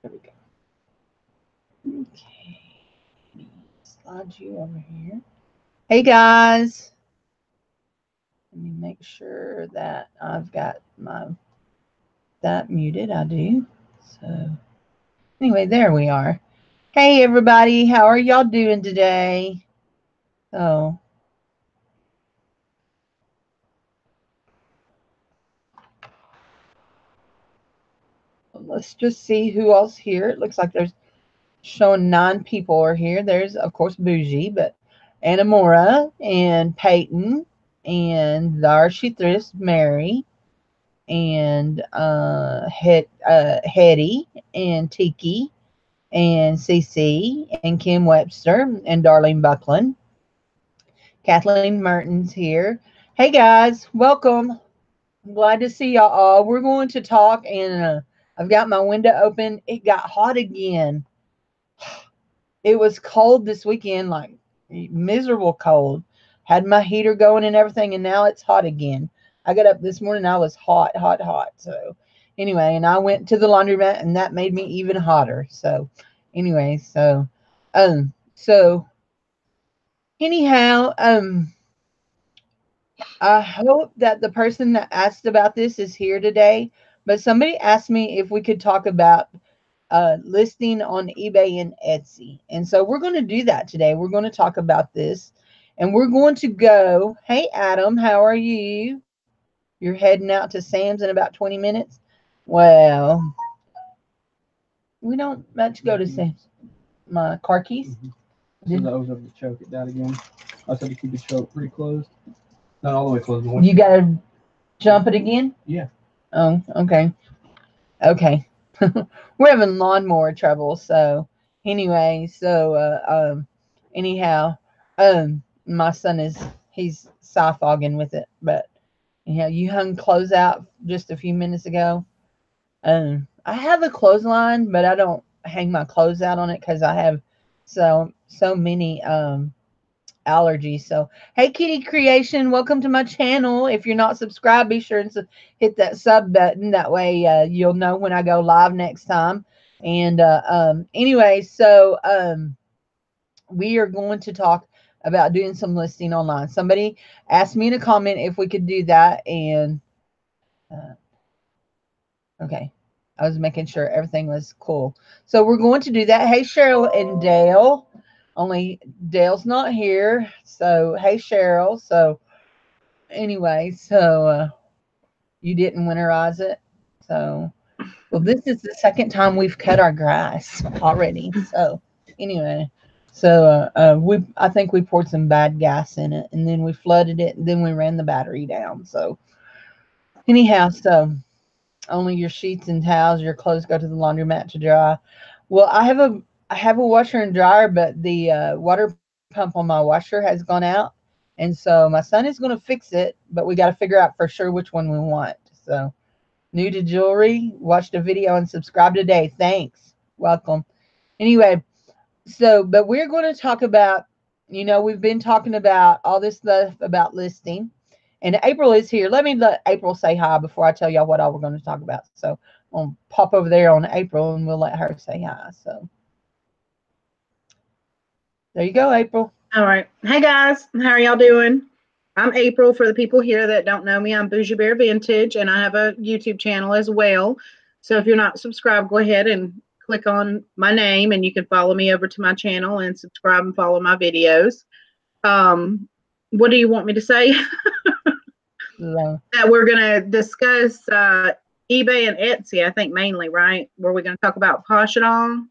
There we go. Okay. Slide you over here. Hey guys. Let me make sure that I've got that muted. I do. So anyway, there we are. Hey everybody, how are y'all doing today? So let's just see who else here. It looks like there's showing 9 people are here. There's of course Boujee, but Anamora and Peyton and there she thrifts Mary and Hetty and Tiki and Cece and Kim Webster and Darlene Buckland. Kathleen Mertens here. Hey guys, welcome. I'm glad to see y'all all. We're going to talk, and I've got my window open. It got hot again. It was cold this weekend, like miserable cold. Had my heater going and everything, and now it's hot again. I got up this morning, I was hot, hot, hot. So anyway, and I went to the laundromat, and that made me even hotter. So anyway, so anyhow, I hope that the person that asked about this is here today. But somebody asked me if we could talk about listing on eBay and Etsy. And so we're going to do that today. We're going to talk about this. And we're going to go, hey, Adam, how are you? You're heading out to Sam's in about 20 minutes? Well, we don't much go to Sam's. My car keys? So that was over to choke it down again. I said to keep the choke pretty closed. Not all the way closed. You got to jump it again? Yeah. Oh, okay. Okay. We're having lawnmower trouble. So anyway, anyhow, my son he's sci-fogging with it, but you hung clothes out just a few minutes ago. I have a clothesline, but I don't hang my clothes out on it because I have so many allergies. So, hey, Kitty Creation, welcome to my channel. If you're not subscribed, be sure and hit that sub button. That way, you'll know when I go live next time. And anyway, we are going to talk about doing some listing online. Somebody asked me in a comment if we could do that, and uh, okay. I was making sure everything was cool. So we're going to do that. Hey, Cheryl and Dale. Only Dale's not here. So, hey, Cheryl. So, anyway, you didn't winterize it. So, well, this is the second time we've cut our grass already. So, anyway, I think we poured some bad gas in it, and then we flooded it, and then we ran the battery down. So, anyhow, only your sheets and towels, your clothes go to the laundromat to dry. Well, I have a washer and dryer, but the water pump on my washer has gone out, and so my son is going to fix it, but we got to figure out for sure which one we want. So, new to jewelry, watched a video and subscribe today. Thanks, welcome. Anyway, but we're going to talk about, we've been talking about all this stuff about listing. And April is here. Let me let April say hi before I tell y'all what all we're going to talk about. So I'll pop over there on April and we'll let her say hi. So there you go, April. All right. Hey guys, how are y'all doing? I'm April. For the people here that don't know me, I'm Boujee Bear Vintage, and I have a YouTube channel as well. So if you're not subscribed, go ahead and click on my name, and you can follow me over to my channel and subscribe and follow my videos. What do you want me to say? That we're going to discuss eBay and Etsy, I think mainly, right? Were we going to talk about Posh at all?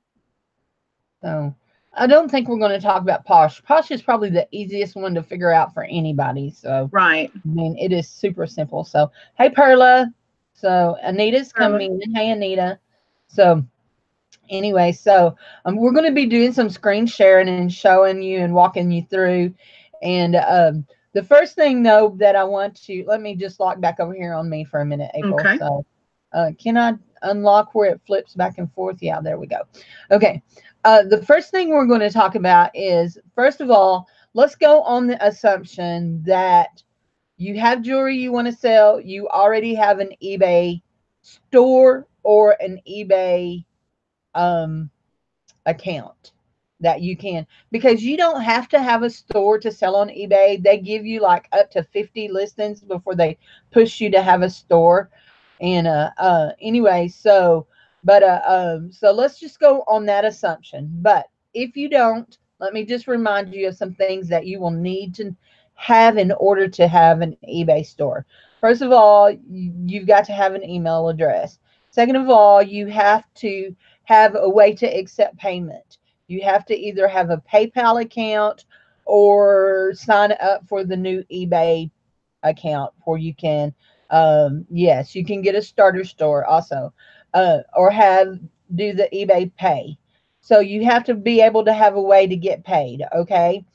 So I don't think we're going to talk about Posh. Posh is probably the easiest one to figure out for anybody. So right. I mean, it is super simple. So hey, Perla. So Anita's coming. Hey, Anita. So anyway, we're going to be doing some screen sharing and showing you and walking you through. And the first thing, though, that I want to, let me just lock back over here on me for a minute, April. Okay. So can I unlock where it flips back and forth? Yeah, there we go. Okay. The first thing we're going to talk about is, first of all, let's go on the assumption that you have jewelry you want to sell. You already have an eBay store or an eBay account that you can, because you don't have to have a store to sell on eBay. They give you like up to 50 listings before they push you to have a store. And anyway, so but so let's just go on that assumption. But if you don't, let me just remind you of some things that you will need to have in order to have an eBay store. First of all, you've got to have an email address. Second of all, you have to have a way to accept payment. You have to either have a PayPal account or sign up for the new eBay account where you can, yes, you can get a starter store also, or do the eBay pay. So you have to be able to have a way to get paid. Okay.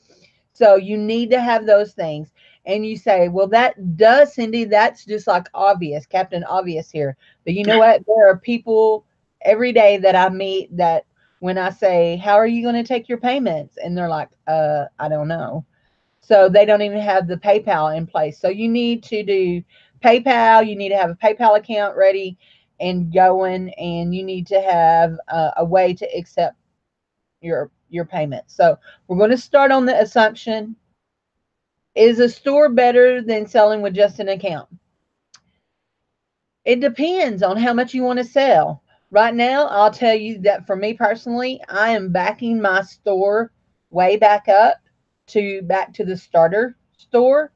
So you need to have those things. And you say, well, that does, Cindy, that's just like obvious, Captain Obvious here. But you know what? There are people every day that I meet that when I say, how are you going to take your payments? And they're like, I don't know. So they don't even have the PayPal in place. So you need to do PayPal. You need to have a PayPal account ready and going, and you need to have a way to accept your payment. So we're going to start on the assumption: is a store better than selling with just an account? It depends on how much you want to sell. Right now, I'll tell you that for me personally, I am backing my store way back to the starter store,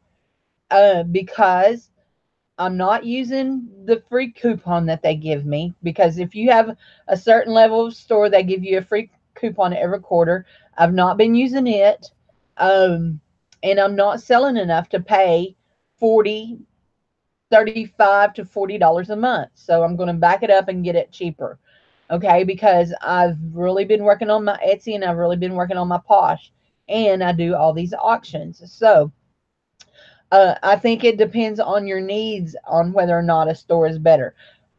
because I'm not using the free coupon that they give me, because if you have a certain level of store, they give you a free coupon every quarter. I've not been using it, and I'm not selling enough to pay 40, 35 to $40 a month. So I'm going to back it up and get it cheaper. Okay, because I've really been working on my Etsy and I've really been working on my Posh, and I do all these auctions. So I think it depends on your needs on whether or not a store is better.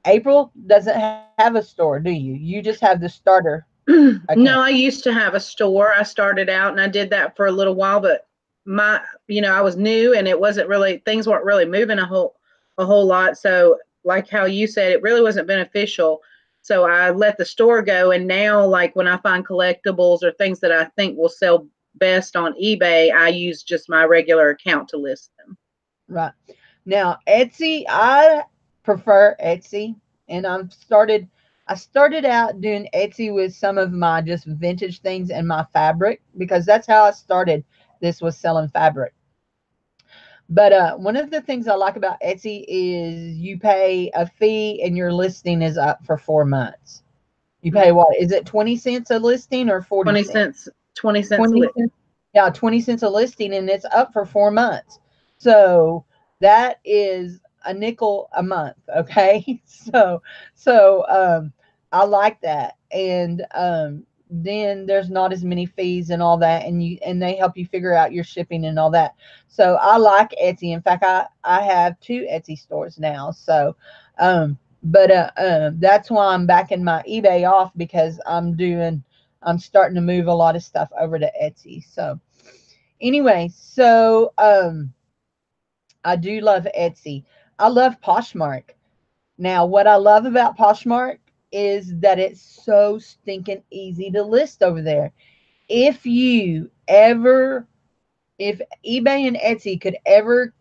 April doesn't have a store, do you? You just have the starter account. No, I used to have a store. I started out and I did that for a little while, but I was new and it wasn't really, things weren't really moving a whole lot. So like how you said, it really wasn't beneficial. So I let the store go. And now, like when I find collectibles or things that I think will sell best on eBay, I use just my regular account to list them. Right. Now, Etsy, I prefer Etsy, and I started out doing Etsy with some of my just vintage things and my fabric, because that's how I started. This was selling fabric. But one of the things I like about Etsy is you pay a fee and your listing is up for 4 months. You pay what? Is it 20 cents a listing or 40 20 cents? cents, 20 cents. 20 cents. Yeah, 20 cents a listing, and it's up for 4 months. So that is a nickel a month. Okay. So I like that. And then there's not as many fees and all that, and they help you figure out your shipping and all that. So I like Etsy. In fact, I have 2 Etsy stores now. So but that's why I'm backing my eBay off, because I'm starting to move a lot of stuff over to Etsy. So anyway, so I do love Etsy. I love Poshmark. Now, what I love about Poshmark is that it's so stinking easy to list over there. If you ever, if eBay and Etsy could ever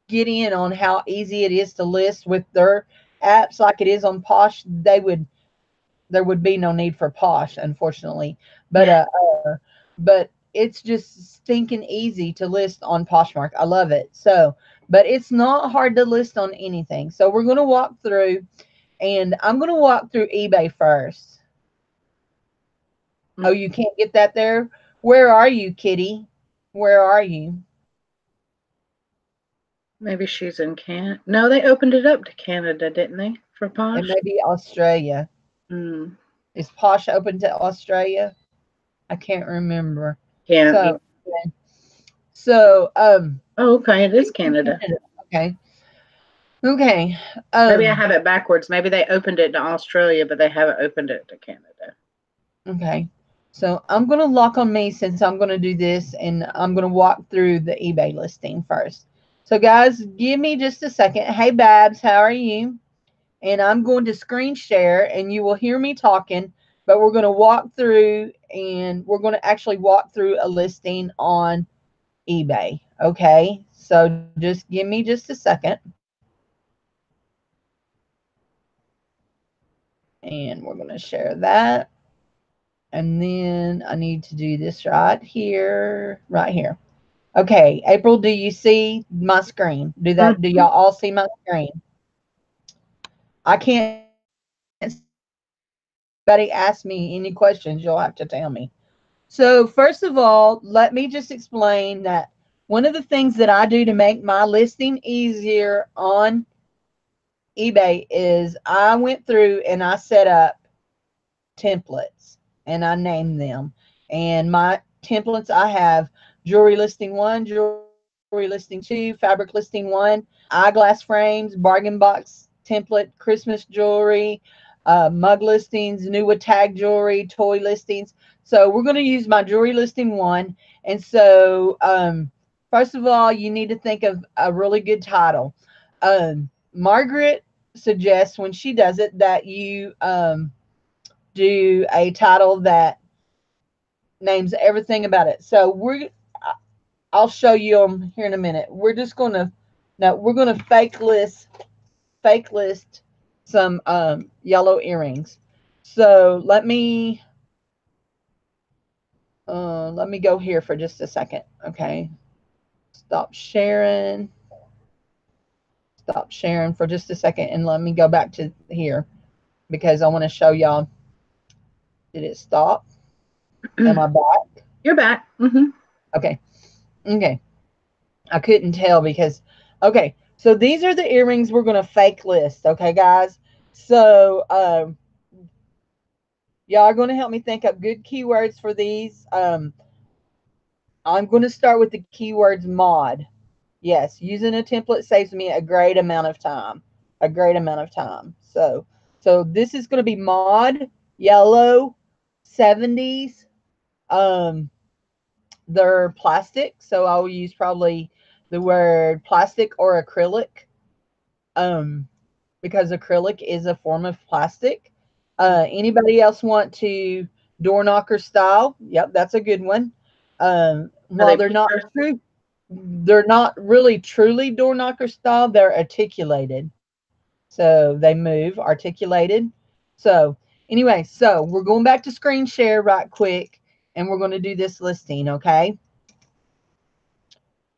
get in on how easy it is to list with their apps like it is on Posh, there would be no need for Posh, unfortunately. But but it's just stinking easy to list on Poshmark. I love it. So, but it's not hard to list on anything. So we're going to walk through, and I'm going to walk through eBay first. Oh, you can't get that there? Where are you, Kitty? Where are you? Maybe she's in Canada. No, they opened it up to Canada, didn't they? For Posh? It may be Australia. Mm. Is Posh open to Australia? I can't remember. Yeah. So, so oh, okay. It is Canada. Okay. Okay. Maybe I have it backwards. Maybe they opened it to Australia, but they haven't opened it to Canada. Okay. So I'm going to lock on me since I'm going to do this, and I'm going to walk through the eBay listing first. So guys, give me just a second. Hey, Babs, how are you? And I'm going to screen share, and you will hear me talking, but we're going to walk through, and we're going to actually walk through a listing on eBay. Okay, so just give me just a second. And we're going to share that. And then I need to do this right here, right here. Okay, April, do you see my screen? Do y'all all see my screen? I can't see it. Anybody ask me any questions, you'll have to tell me. So first of all, let me just explain that one of the things that I do to make my listing easier on eBay is I went through and I set up templates and I named them. And my templates, I have jewelry listing 1, jewelry listing 2, fabric listing 1, eyeglass frames, bargain box template, Christmas jewelry, mug listings, new with tag jewelry, toy listings. So we're going to use my jewelry listing 1. And so first of all, you need to think of a really good title. Margaret suggests when she does it that you do a title that names everything about it. So I'll show you them here in a minute. We're just going to, now we're going to fake list some yellow earrings. So let me go here for just a second. Okay. Stop sharing for just a second. And let me go back to here because I want to show y'all. Did it stop? Am I back? You're back. Okay. Okay. I couldn't tell because, okay. So these are the earrings we're going to fake list. Okay, guys. So, y'all are going to help me think up good keywords for these. I'm going to start with the keywords mod. Yes, using a template saves me a great amount of time. So this is going to be mod, yellow, 70s. They're plastic, so I'll use probably the word plastic or acrylic. Because acrylic is a form of plastic. Anybody else want to door knocker style? Yep, that's a good one. While they're not really truly door knocker style, they're articulated. So they move, articulated. So anyway, so we're going back to screen share right quick, and we're going to do this listing, okay?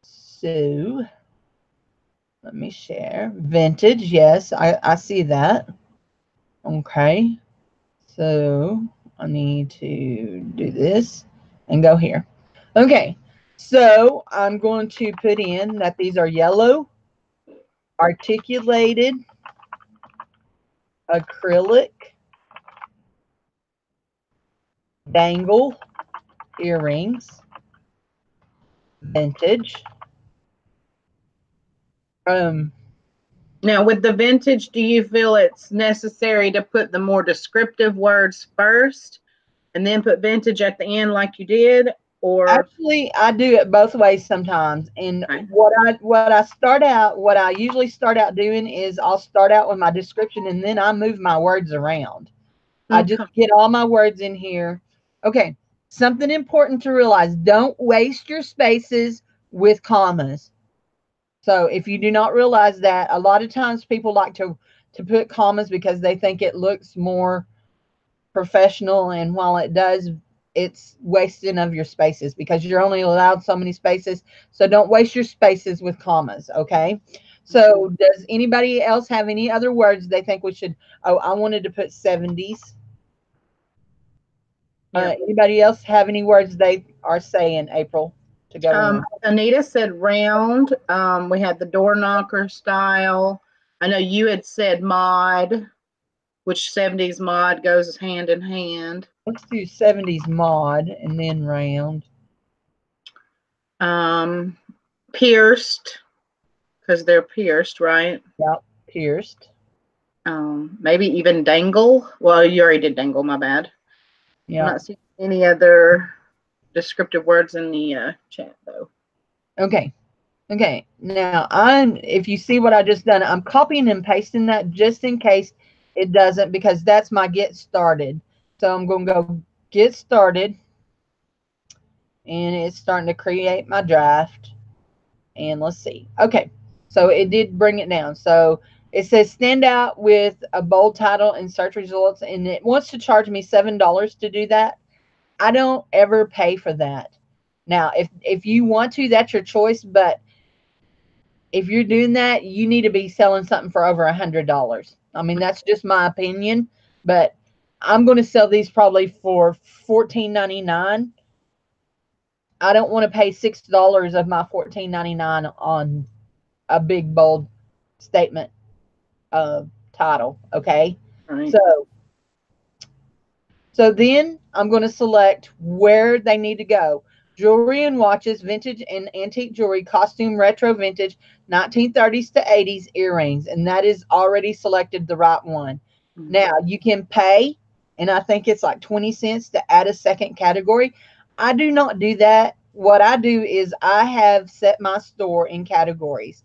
So let me share. Vintage, yes, I see that. Okay. So I need to do this and go here. Okay. So I'm going to put in that these are yellow, articulated, acrylic, dangle earrings, vintage. Now, with the vintage, do you feel it's necessary to put the more descriptive words first and then put vintage at the end like you did? Or actually, I do it both ways sometimes. And okay. what I usually start out doing is I'll start out with my description and then I move my words around. I just get all my words in here. Okay. Something important to realize. Don't waste your spaces with commas. So if you do not realize that, a lot of times people like to put commas because they think it looks more professional. And while it does, it's wasting of your spaces because you're only allowed so many spaces. So don't waste your spaces with commas. Okay. So does anybody else have any other words they think we should? Oh, I wanted to put 70s. Anybody else have any words they are saying, April, to go in? Anita said round. We had the door knocker style. I know you had said mod, which 70s mod goes hand in hand. Let's do 70s mod and then round. Pierced, because they're pierced, right? Yep, pierced. Maybe even dangle. Well, you already did dangle, my bad. Yeah. I'm not seeing any other descriptive words in the chat though. Okay. Okay. Now if you see what I just done, I'm copying and pasting that just in case it doesn't, because that's my get started. So I'm going to go get started. And it's starting to create my draft. And let's see. Okay. So it did bring it down. So it says stand out with a bold title in search results. And it wants to charge me $7 to do that. I don't ever pay for that. Now, if you want to, that's your choice. But if you're doing that, you need to be selling something for over $100. I mean, that's just my opinion. But I'm going to sell these probably for $14.99. I don't want to pay $6 of my $14.99 on a big bold statement title. Okay. Right. So then I'm going to select where they need to go. Jewelry and watches, vintage and antique jewelry, costume, retro, vintage, 1930s to 80s earrings. And that is already selected the right one. Mm-hmm. Now you can pay, and I think it's like 20 cents to add a second category. I do not do that. What I do is I have set my store in categories.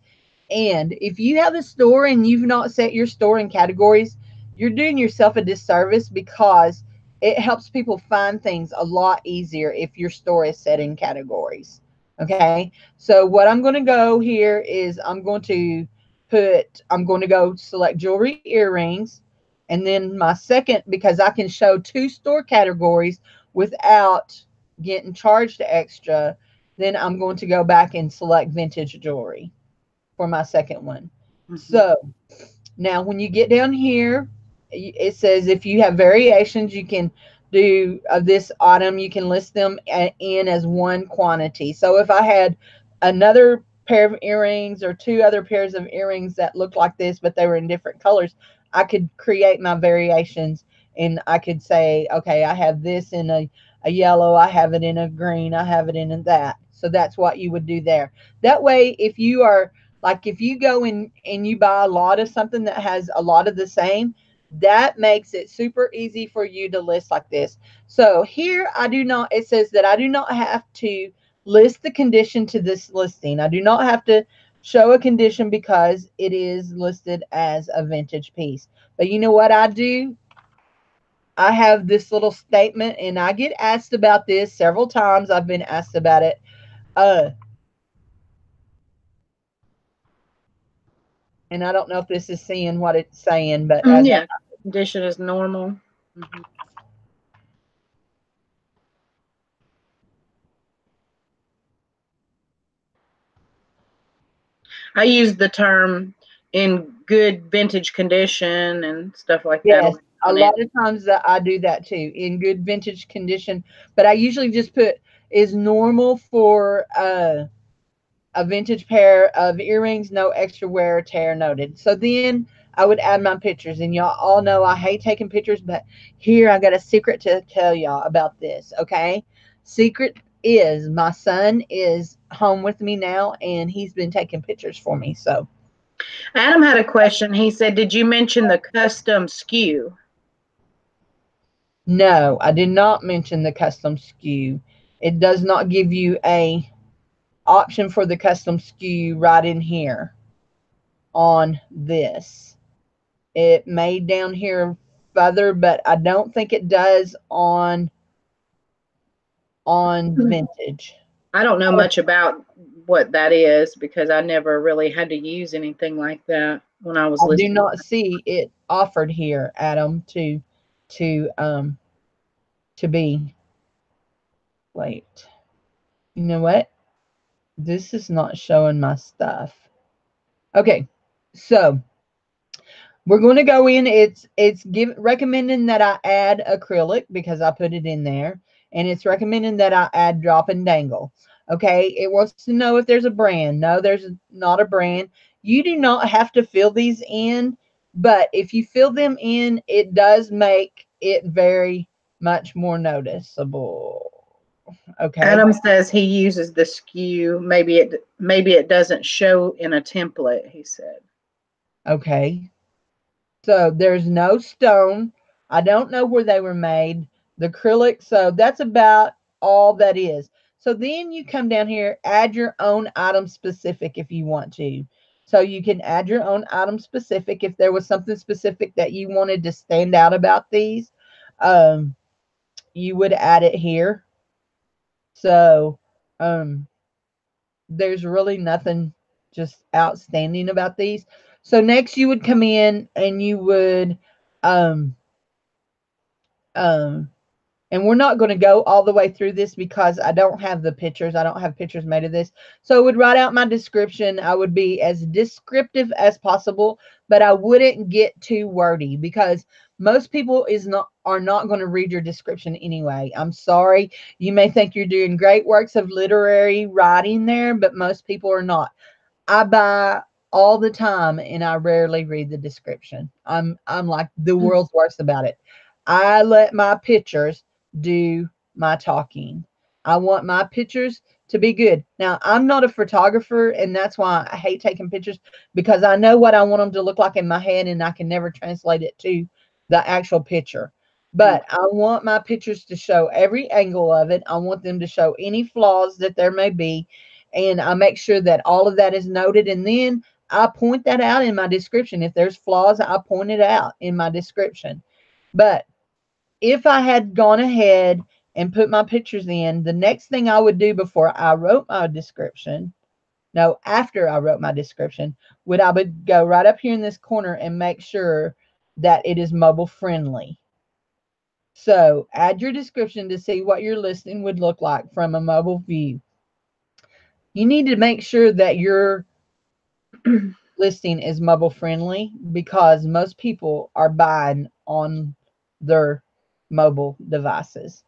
And if you have a store and you've not set your store in categories, you're doing yourself a disservice because it helps people find things a lot easier if your store is set in categories. Okay. So what I'm going to go here is I'm going to go select jewelry, earrings, and then my second, because I can show two store categories without getting charged extra, then I'm going to go back and select vintage jewelry for my second one. Mm-hmm. So now when you get down here, it says if you have variations, you can do this item, you can list them in as one quantity. So if I had another pair of earrings or two other pairs of earrings that looked like this, but they were in different colors, I could create my variations and I could say, okay, I have this in a yellow, I have it in a green, I have it in that. So that's what you would do there. That way, if you are like, if you go in and you buy a lot of something that has a lot of the same, that makes it super easy for you to list like this. So here it says that I do not have to list the condition to this listing. I do not have to show a condition because it is listed as a vintage piece. But you know what I do? I have this little statement and I get asked about this several times. I've been asked about it. And I don't know if this is seeing what it's saying, but yeah, condition is normal. Mm-hmm. I use the term in good vintage condition and stuff like that. Yes, a lot of times that I do that too, in good vintage condition. But I usually just put is normal for a vintage pair of earrings, no extra wear or tear noted. So then I would add my pictures, and y'all all know I hate taking pictures, but here I got a secret to tell y'all about this. Okay, secret is my son is home with me now, and he's been taking pictures for me. So Adam had a question. He said, "Did you mention the custom SKU?" no, I did not mention the custom SKU. It does not give you a option for the custom SKU right in here on this. It may down here further, but I don't think it does on vintage. I don't know much about what that is because I never really had to use anything like that when I was I listening. do not see it offered here, Adam, to be. Wait. You know what? This is not showing my stuff. Okay. So we're going to go in. It's recommending that I add acrylic because I put it in there, and it's recommending that I add drop and dangle. Okay, it wants to know if there's a brand. No, there's not a brand. You do not have to fill these in, but if you fill them in, it does make it very much more noticeable. Okay. Adam says he uses the SKU. Maybe it doesn't show in a template, he said. Okay. So there's no stone. I don't know where they were made. The acrylic. So that's about all that is. So then you come down here, add your own item specific if you want to. So you can add your own item specific if there was something specific that you wanted to stand out about these. you would add it here. So there's really nothing just outstanding about these. So next you would come in and you would um um and we're not going to go all the way through this because I don't have the pictures. I don't have pictures made of this. So I would write out my description. I would be as descriptive as possible, but I wouldn't get too wordy because most people are not going to read your description anyway. I'm sorry. You may think you're doing great works of literary writing there, but most people are not. I buy all the time and I rarely read the description. I'm like the world's worst about it. I let my pictures do my talking. I want my pictures to be good. Now, I'm not a photographer, and that's why I hate taking pictures because I know what I want them to look like in my head, and I can never translate it to the actual picture. But I want my pictures to show every angle of it. I want them to show any flaws that there may be, and I make sure that all of that is noted, and then I point that out in my description. If there's flaws, I point it out in my description. But if I had gone ahead and put my pictures in, the next thing I would do before I wrote my description, no, after I wrote my description, I would go right up here in this corner and make sure that it is mobile friendly. So add your description to see what your listing would look like from a mobile view. You need to make sure that your listing is mobile friendly because most people are buying on their mobile devices.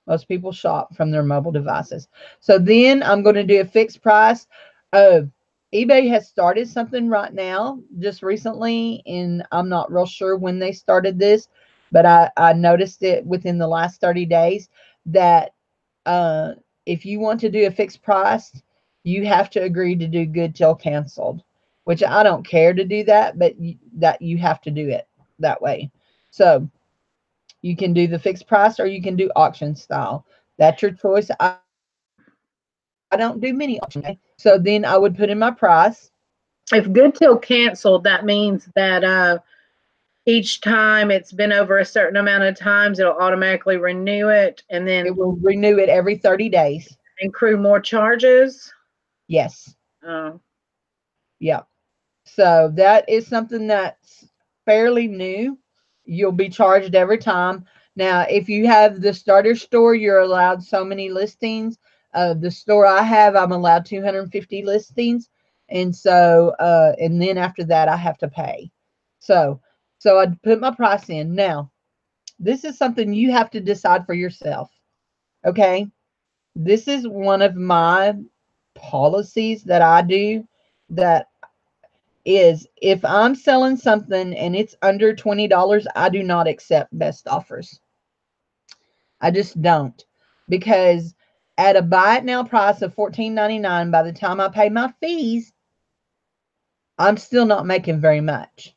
Most people shop from their mobile devices. So then I'm going to do a fixed price. eBay has started something right now, just recently, and I'm not real sure when they started this, but I noticed it within the last 30 days that if you want to do a fixed price, you have to agree to do good till canceled, which I don't care to do that, but that you have to do it that way. So you can do the fixed price or you can do auction style. That's your choice. I don't do many auctions. So then I would put in my price. If good till canceled, that means that each time it's been over a certain amount of times, it'll automatically renew it and then It will renew it every 30 days. accrue more charges. Yes. Oh. Yeah. So that is something that's fairly new. You'll be charged every time. Now, if you have the starter store, you're allowed so many listings. The store I have, I'm allowed 250 listings. And so, and then after that, I have to pay. So I put my price in. Now, this is something you have to decide for yourself. Okay. This is one of my policies that I do that is if I'm selling something and it's under $20, I do not accept best offers. I just don't. Because at a buy it now price of $14.99, by the time I pay my fees, I'm still not making very much.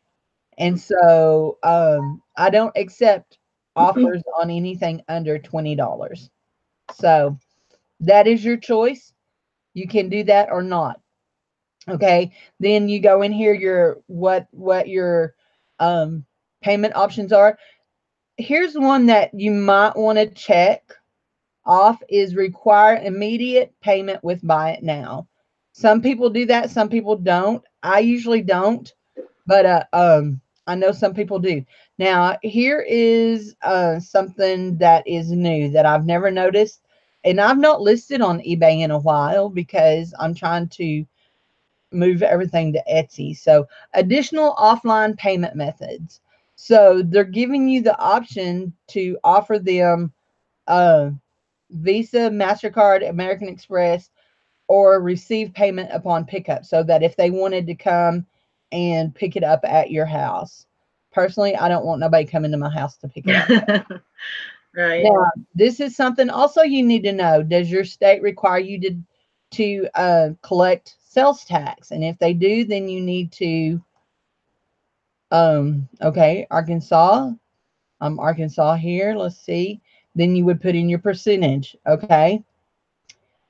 And so I don't accept offers on anything under $20. So that is your choice. You can do that or not. Okay, then you go in here your what your payment options are. Here's one that you might want to check off is require immediate payment with buy it now. Some people do that, some people don't. I usually don't, but I know some people do. Now here is something that is new that I've never noticed, and I've not listed on eBay in a while because I'm trying to move everything to Etsy. So additional offline payment methods. So they're giving you the option to offer them Visa, MasterCard, American Express, or receive payment upon pickup so that if they wanted to come and pick it up at your house. Personally, I don't want nobody coming to my house to pick it up. Right. Now, this is something also you need to know. Does your state require you to collect sales tax? And if they do, then you need to okay, Arkansas. Arkansas here. Let's see. Then you would put in your percentage. Okay.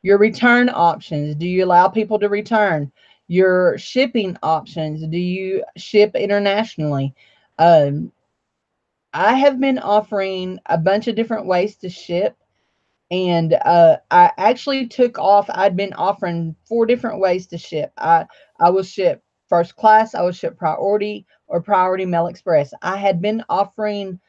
Your return options. Do you allow people to return? Your shipping options. Do you ship internationally? I have been offering a bunch of different ways to ship. And I actually took off. I'd been offering 4 different ways to ship. I will ship first class, I will ship priority, or priority mail express. I had been offering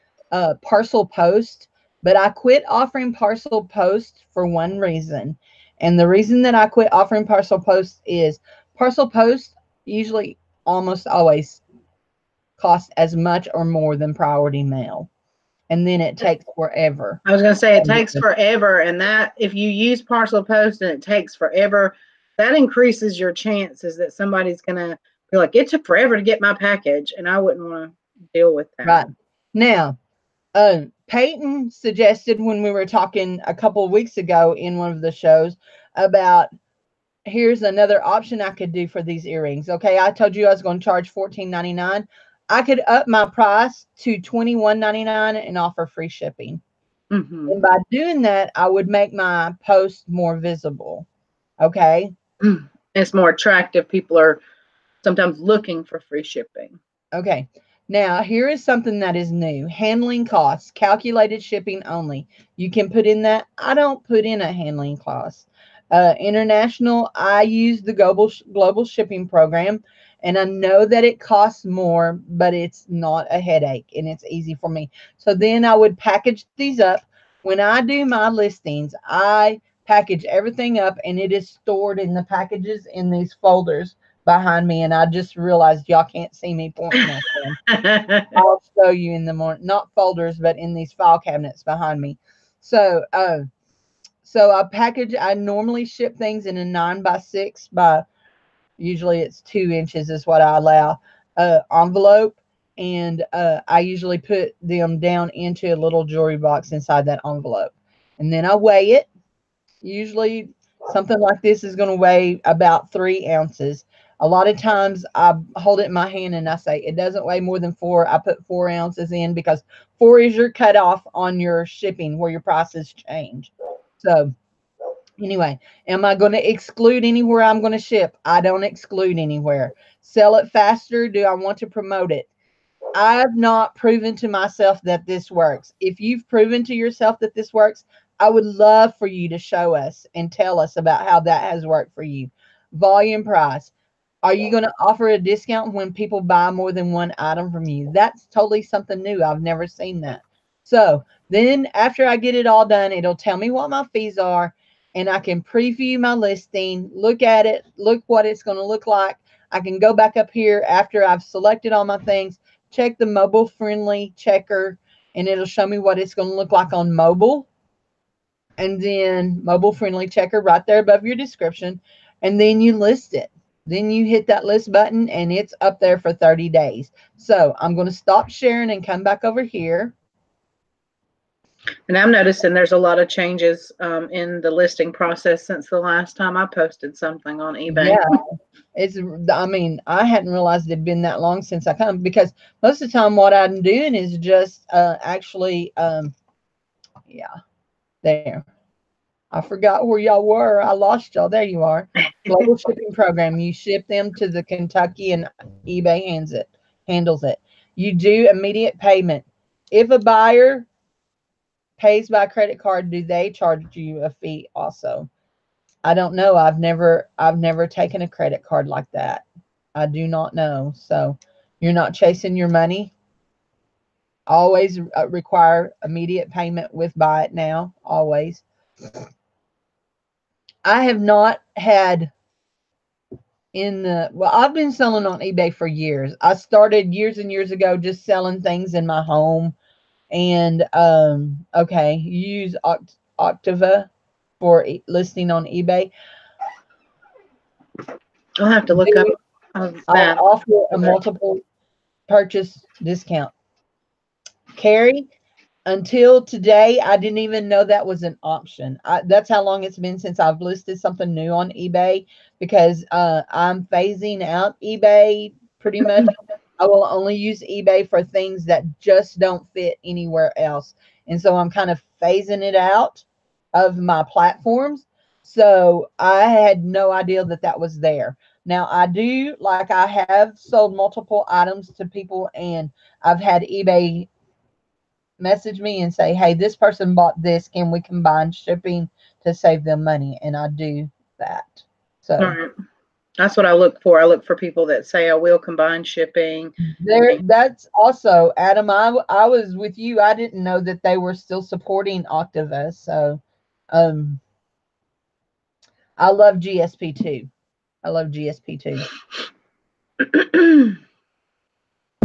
parcel post, but I quit offering parcel post for one reason. And the reason that I quit offering parcel post is parcel post usually almost always costs as much or more than priority mail. And then it takes forever. I was going to say it takes forever, and that if you use parcel post and it takes forever, that increases your chances that somebody's going to be like, it took forever to get my package, and I wouldn't want to deal with that. Right. Now, Peyton suggested when we were talking a couple of weeks ago in one of the shows about here's another option I could do for these earrings. Okay, I told you I was going to charge $14.99. I could up my price to $21.99 and offer free shipping. Mm-hmm. And by doing that, I would make my post more visible. Okay. It's more attractive. People are sometimes looking for free shipping. Okay. Now, here is something that is new. Handling costs, calculated shipping only. You can put in that. I don't put in a handling cost. International, I use the global shipping program, and I know that it costs more, but it's not a headache, and it's easy for me. So then I would package these up. When I do my listings, I package everything up, and it is stored in the packages in these folders behind me, and I just realized y'all can't see me pointing at them. I'll show you in the morning, not folders, but in these file cabinets behind me. So, I normally ship things in a 9x6 by, usually it's 2 inches is what I allow, envelope. And I usually put them down into a little jewelry box inside that envelope. And then I weigh it. Usually something like this is going to weigh about 3 ounces. A lot of times I hold it in my hand and I say it doesn't weigh more than 4. I put 4 ounces in because 4 is your cutoff on your shipping where your prices change. So anyway, am I going to exclude anywhere I'm going to ship? I don't exclude anywhere. Sell it faster. Do I want to promote it? I've not proven to myself that this works. If you've proven to yourself that this works, I would love for you to show us and tell us about how that has worked for you. Volume price. Are you going to offer a discount when people buy more than one item from you? That's totally something new. I've never seen that. So then after I get it all done, it'll tell me what my fees are, and I can preview my listing, look at it, look what it's going to look like. I can go back up here after I've selected all my things, check the mobile friendly checker, and it'll show me what it's going to look like on mobile. And then mobile friendly checker right there above your description. And then you list it. Then you hit that list button and it's up there for 30 days. So I'm going to stop sharing and come back over here. And I'm noticing there's a lot of changes in the listing process since the last time I posted something on eBay. Yeah, I mean, I hadn't realized it'd been that long since I come, because most of the time what I'm doing is just actually, yeah, there. I forgot where y'all were. I lost y'all. There you are. Global shipping program. You ship them to the Kentucky and eBay handles it. You do immediate payment. If a buyer pays by credit card, do they charge you a fee also? I don't know. I've never taken a credit card like that. I do not know. So you're not chasing your money. Always require immediate payment with buy it now. Always. I have not had I've been selling on eBay for years. I started years and years ago just selling things in my home. And okay, you use Octava for listing on eBay. I'll have to look up that. I'll offer a multiple purchase discount. Carrie, until today, I didn't even know that was an option. That's how long it's been since I've listed something new on eBay, because I'm phasing out eBay pretty much. I will only use eBay for things that just don't fit anywhere else. And so I'm kind of phasing it out of my platforms. So I had no idea that that was there. Now I have sold multiple items to people, and I've had eBay message me and say, hey, this person bought this. Can we combine shipping to save them money? And I do that. So All right. That's what I look for. I look for people that say I will combine shipping. that's also, Adam, I was with you. I didn't know that they were still supporting Octava. So I love GSP too. I love GSP too.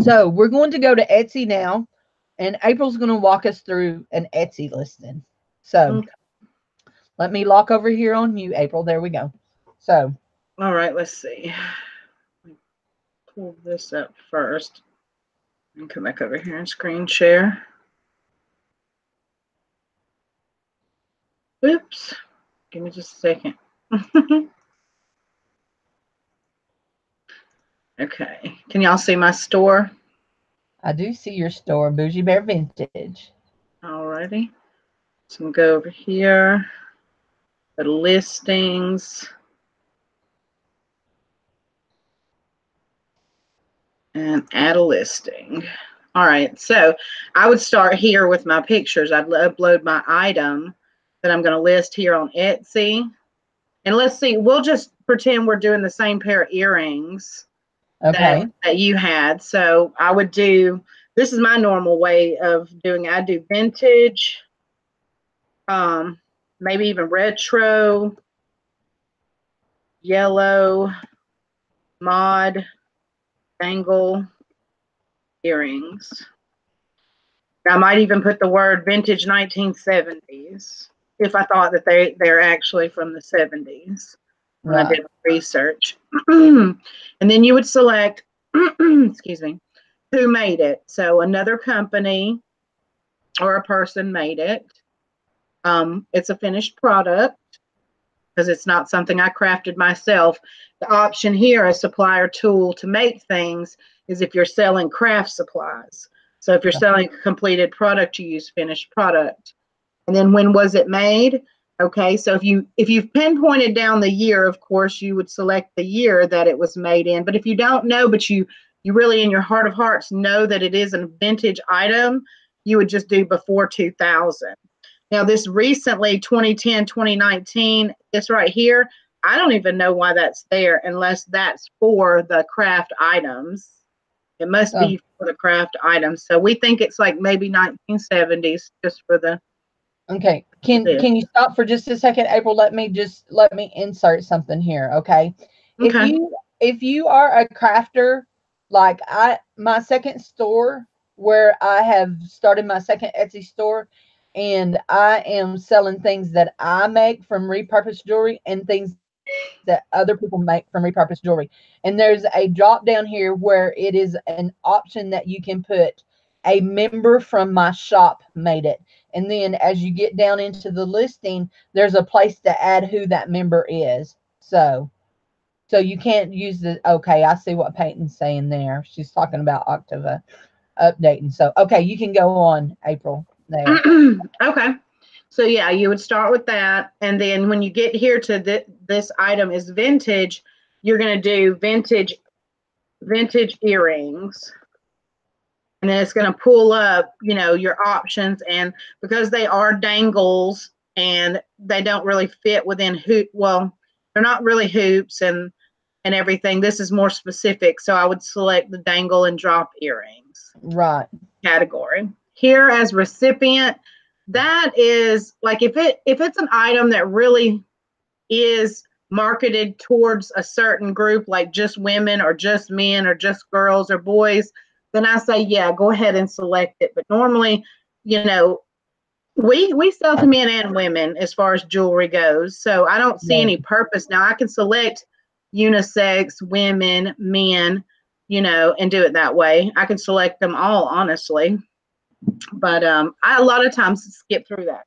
So we're going to go to Etsy now, and April's going to walk us through an Etsy listing. So Okay. let me lock over here on you, April. There we go. So All right, let's see. Pull this up first and come back over here and screen share. Oops. Give me just a second. Okay. Can y'all see my store? I do see your store, Boujee Bear Vintage. Alrighty. So I'm going to go over here, the listings, and add a listing. All right, so I would start here with my pictures. I'd upload my item that I'm going to list here on Etsy. And let's see, we'll just pretend we're doing the same pair of earrings Okay. that you had. So I would do, this is my normal way of doing it. I do vintage, maybe even retro, yellow, mod, dangle earrings. I might even put the word vintage 1970s if I thought that they're actually from the 70s when I did research. And then you would select, excuse me, who made it. So another company or a person made it. It's a finished product because it's not something I crafted myself. The option here, a supplier tool to make things, is if you're selling craft supplies. So if you're selling a completed product, you use finished product. And then when was it made? Okay, so if you've pinpointed down the year, of course, you would select the year that it was made in. But if you don't know, but you really in your heart of hearts know that it is a vintage item, you would just do before 2000. Now this recently, 2010, 2019, this right here, I don't even know why that's there unless that's for the craft items. It must be for the craft items. So we think it's like maybe 1970s just for the. Okay. Can you stop for just a second, April? Let me insert something here, okay? Okay. If you are a crafter, like my second store where I have started my second Etsy store, and I am selling things that I make from repurposed jewelry and things that other people make from repurposed jewelry. And there's a drop down here where it is an option that you can put a member from my shop made it. And then as you get down into the listing, there's a place to add who that member is. So you can't use the, okay, I see what Peyton's saying there. She's talking about Octava updating. So, okay, you can go on, April, there. Okay. So yeah, you would start with that. And then when you get here to this item is vintage, you're going to do vintage earrings. And then it's going to pull up, your options. And because they are dangles and they don't really fit within they're not really hoops and everything. This is more specific. So I would select the dangle and drop earrings. Right. Category. Here as recipient, that is like if it's an item that really is marketed towards a certain group, like just women or just men or just girls or boys, then I say, yeah, go ahead and select it. But normally, we sell to men and women as far as jewelry goes. So I don't see any purpose. Now I can select unisex, women, men, and do it that way. I can select them all, honestly. But I a lot of times skip through that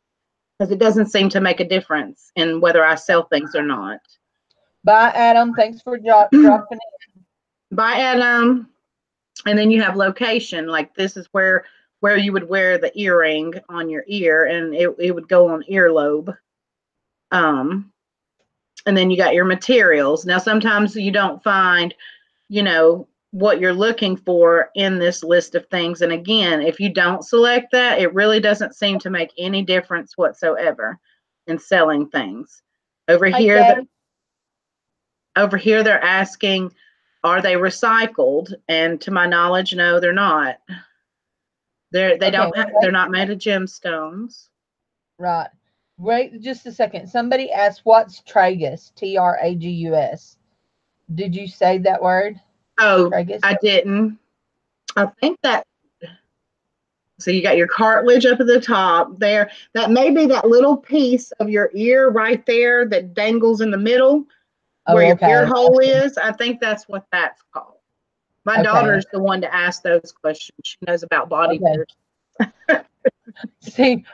because it doesn't seem to make a difference in whether I sell things or not. Bye, Adam. Thanks for dropping in. Bye, Adam. And then you have location. Like this is where you would wear the earring on your ear, and it would go on earlobe. And then you got your materials. Now sometimes you don't find, what you're looking for in this list of things. And again, if you don't select that, it really doesn't seem to make any difference whatsoever in selling things. Over here, they're asking, are they recycled? And to my knowledge, no, they're not. They're not made of gemstones. Right. Wait just a second. Somebody asked, what's tragus? Tragus. Did you say that word? Oh, Tragus? I didn't. I think that. So you got your cartilage up at the top there. That may be that little piece of your ear right there that dangles in the middle where your ear hole is. I think that's what that's called. My daughter's the one to ask those questions. She knows about body parts. See,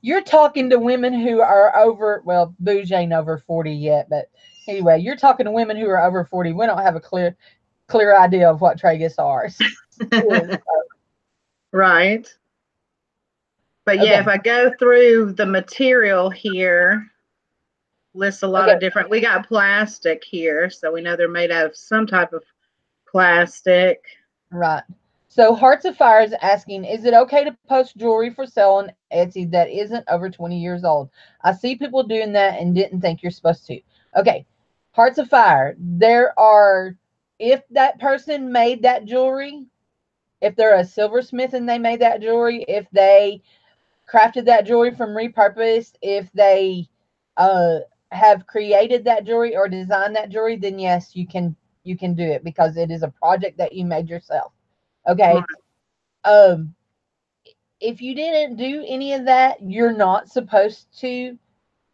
you're talking to women who are over, well, Boujee ain't over 40 yet, but anyway, you're talking to women who are over 40. We don't have a clear idea of what tragus are. Right. But yeah, if I go through the material here, lists a lot of different, we got plastic here, so we know they're made out of some type of plastic. Right. So Hearts of Fire is asking, is it okay to post jewelry for sale on Etsy that isn't over 20 years old? I see people doing that and didn't think you're supposed to. Okay. Hearts of Fire, if that person made that jewelry, if they're a silversmith and they made that jewelry, if they crafted that jewelry from repurposed, if they have created that jewelry or designed that jewelry, then yes, you can do it because it is a project that you made yourself. Okay. If you didn't do any of that, you're not supposed to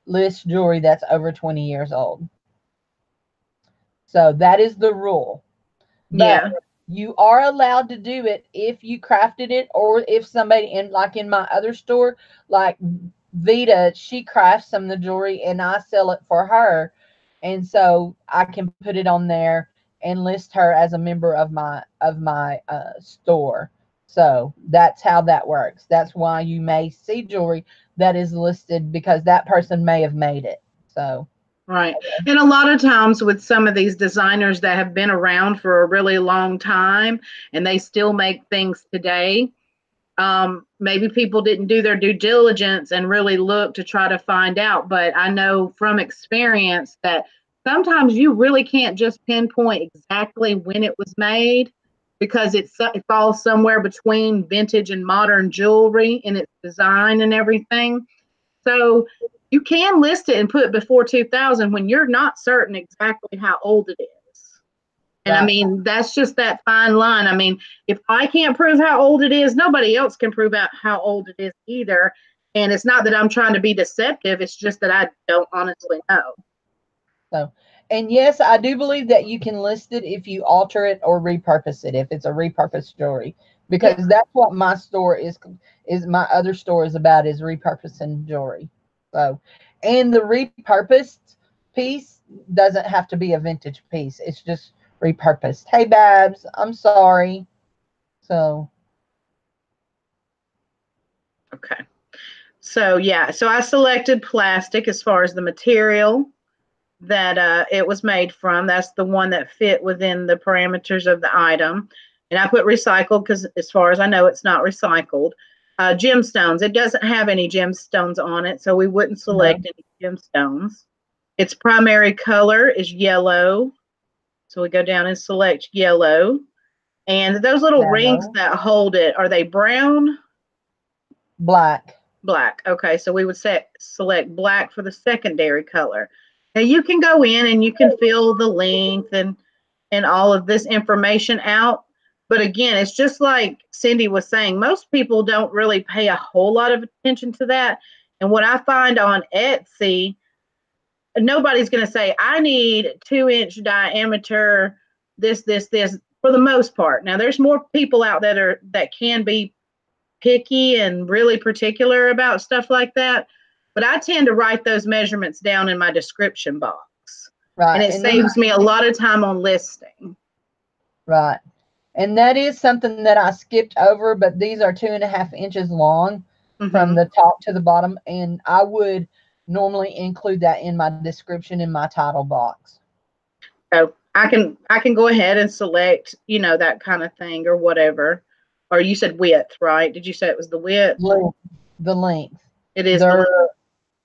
list jewelry that's over 20 years old. So that is the rule. But you are allowed to do it if you crafted it, or if somebody in my other store, like Vita, she crafts some of the jewelry and I sell it for her. And so I can put it on there and list her as a member of my store. So that's how that works. That's why you may see jewelry that is listed because that person may have made it. So right. And a lot of times with some of these designers that have been around for a really long time and they still make things today, maybe people didn't do their due diligence and really look to try to find out. But I know from experience that sometimes you really can't just pinpoint exactly when it was made because it falls somewhere between vintage and modern jewelry in its design and everything. So you can list it and put before 2000 when you're not certain exactly how old it is. And I mean, that's just that fine line. I mean, if I can't prove how old it is, nobody else can prove out how old it is either. And it's not that I'm trying to be deceptive. It's just that I don't honestly know. So, and yes, I do believe that you can list it if you alter it or repurpose it, if it's a repurposed jewelry, because that's what my store is my other store is about, is repurposing jewelry. So, and the repurposed piece doesn't have to be a vintage piece. It's just repurposed. Hey, Babs, I'm sorry. So. Okay. So, yeah. So I selected plastic as far as the material that it was made from. That's the one that fit within the parameters of the item. And I put recycled because as far as I know, it's not recycled. Gemstones. It doesn't have any gemstones on it, so we wouldn't select any gemstones. Its primary color is yellow. So we go down and select yellow. And those little rings that hold it, are they brown? Black. Black. Okay, so we would select black for the secondary color. Now you can go in and you can fill the length and all of this information out. But again, it's just like Cindy was saying, most people don't really pay a whole lot of attention to that. And what I find on Etsy, nobody's going to say, I need 2-inch diameter, this, for the most part. Now, there's more people out there that can be picky and really particular about stuff like that. But I tend to write those measurements down in my description box. Right. And it saves me a lot of time on listing. Right. And that is something that I skipped over, but these are 2.5 inches long from the top to the bottom. And I would normally include that in my description in my title box. So I can go ahead and select, that kind of thing or whatever. Or you said width, right? Did you say it was the width? The length. It is They're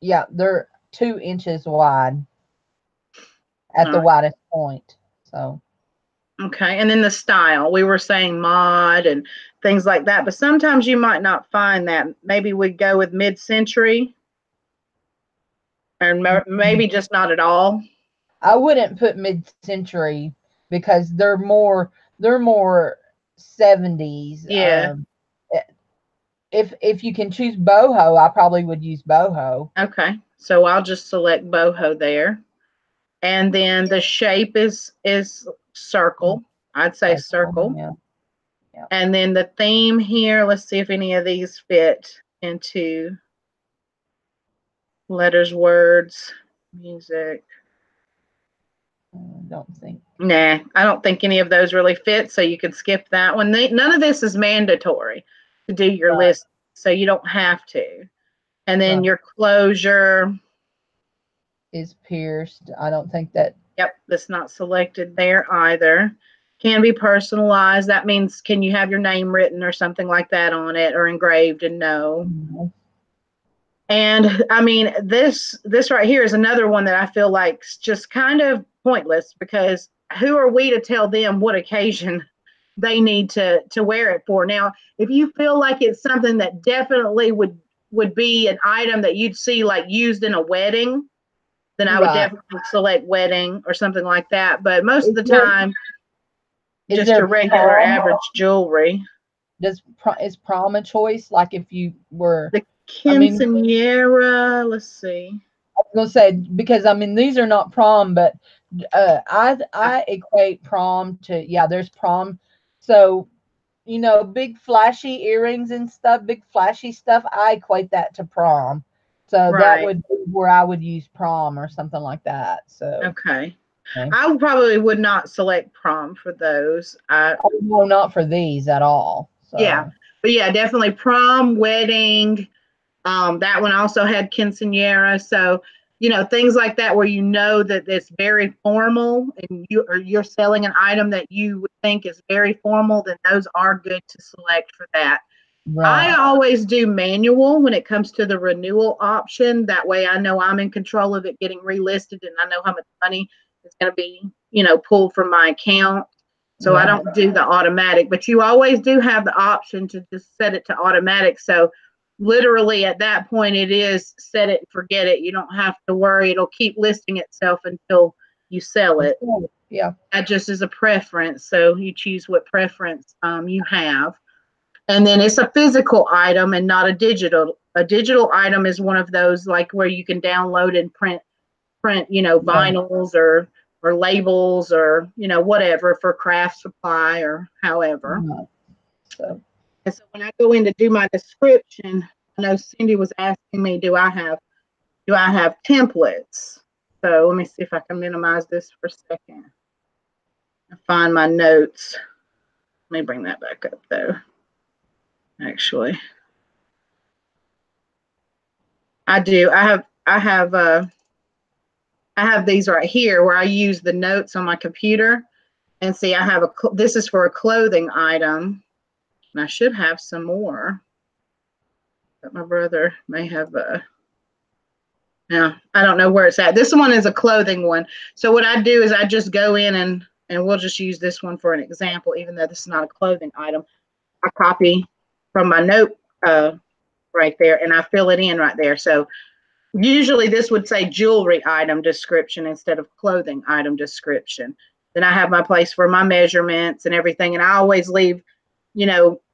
yeah, they're 2 inches wide at the Alright. widest point. So Okay. And then the style. We were saying mod and things like that, but sometimes you might not find that. Maybe we'd go with mid-century, or maybe just not at all. I wouldn't put mid-century because they're more 70s. Yeah. If you can choose boho, I probably would use boho. Okay. So I'll just select boho there. And then the shape is circle. I'd say circle. Yeah. Yeah. And then the theme here, let's see if any of these fit into letters, words, music. Don't think. Nah, I don't think any of those really fit, so you can skip that one. None of this is mandatory to do your list, so you don't have to. And then your closure is pierced. I don't think that. Yep, that's not selected there either. Can be personalized. That means can you have your name written or something like that on it, or engraved? And no. Mm-hmm. And I mean, this right here is another one that I feel like just kind of pointless, because who are we to tell them what occasion they need to wear it for? Now, if you feel like it's something that definitely would be an item that you'd see like used in a wedding, then I would definitely select wedding or something like that. But most of the time, just your regular average jewelry. Is prom a choice? Like if you were the quinceanera, let's see. I was gonna say, because I mean these are not prom, but I equate prom to, there's prom. So big flashy earrings and stuff, big flashy stuff, I equate that to prom. So that would be where I would use prom or something like that. So okay. I probably would not select prom for those. No, not for these at all. So. Yeah, but yeah, definitely prom, wedding. That one also had quinceanera. So things like that where that it's very formal, and you're selling an item that you would think is very formal, then those are good to select for that. Right. I always do manual when it comes to the renewal option. That way I know I'm in control of it getting relisted, and I know how much money is going to be, pulled from my account. So I don't do the automatic, but you always do have the option to just set it to automatic. So literally at that point it is set it and forget it. You don't have to worry. It'll keep listing itself until you sell it. Yeah. That just is a preference. So you choose what preference you have. And then it's a physical item and not a digital. A digital item is one of those like where you can download and print, vinyls or labels or, whatever for craft supply or however. So. And so when I go in to do my description, I know Cindy was asking me, do I have templates? So let me see if I can minimize this for a second. I find my notes. Let me bring that back up though. Actually, I do. I have these right here where I use the notes on my computer, and see I have this is for a clothing item, and I should have some more, but my brother may have now I don't know where it's at. This one is a clothing one. So what I do is I just go in and we'll just use this one for an example, even though this is not a clothing item. I copy from my note right there, and I fill it in right there. So usually this would say jewelry item description instead of clothing item description. Then I have my place for my measurements and everything. And I always leave,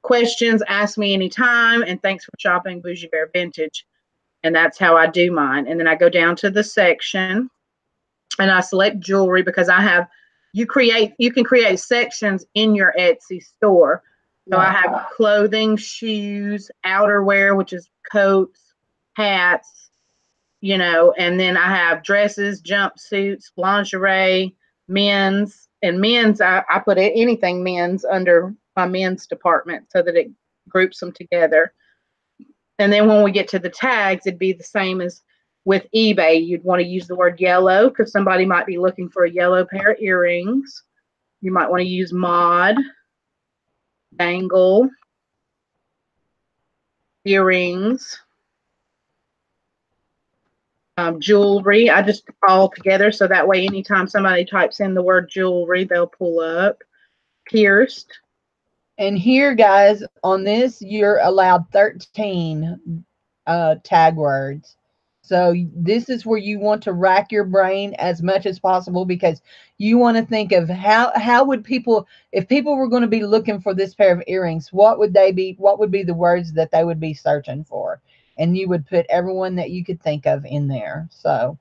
questions, ask me anytime. And thanks for shopping Boujee Bear Vintage. And that's how I do mine. And then I go down to the section and I select jewelry, because you can create sections in your Etsy store. So I have clothing, shoes, outerwear, which is coats, hats, and then I have dresses, jumpsuits, lingerie, men's. And men's, I put anything men's under my men's department so that it groups them together. And then when we get to the tags, it'd be the same as with eBay, you'd want to use the word yellow because somebody might be looking for a yellow pair of earrings. You might want to use mod, dangle, earrings, jewelry. I just all together so that way anytime somebody types in the word jewelry, they'll pull up. Pierced. And here, guys, on this, you're allowed 13 tag words. So this is where you want to rack your brain as much as possible, because you want to think of how would people, if people were going to be looking for this pair of earrings, what would be the words that they would be searching for? And you would put everyone that you could think of in there. So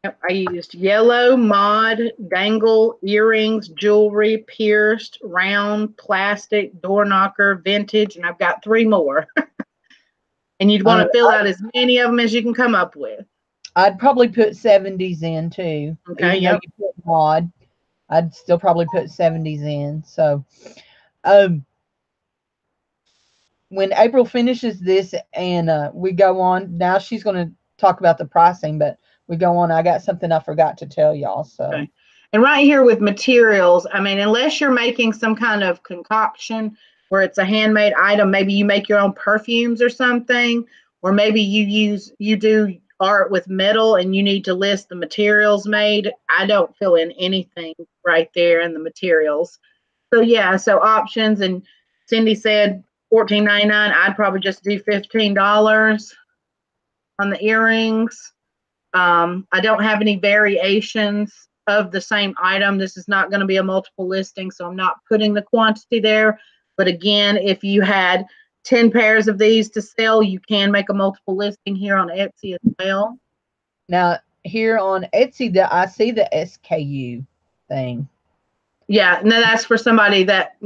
I used yellow, mod, dangle, earrings, jewelry, pierced, round, plastic, door knocker, vintage, and I've got 3 more. And you'd want to fill out as many of them as you can come up with. I'd probably put 70s in too. Okay, even though you put mod, I'd still probably put 70s in. So when April finishes this and we go on, now she's going to talk about the pricing, but we go on, I got something I forgot to tell y'all. So okay. And right here with materials, I mean, unless you're making some kind of concoction where it's a handmade item, maybe you make your own perfumes or something, or maybe you do art with metal and you need to list the materials made. I don't fill in anything right there in the materials. So yeah, so options, and Cindy said $14.99. I'd probably just do $15 on the earrings. I don't have any variations of the same item. This is not going to be a multiple listing, so I'm not putting the quantity there. But again, if you had 10 pairs of these to sell, you can make a multiple listing here on Etsy as well. Now, here on Etsy, I see the SKU thing. Yeah, no, that's for somebody that,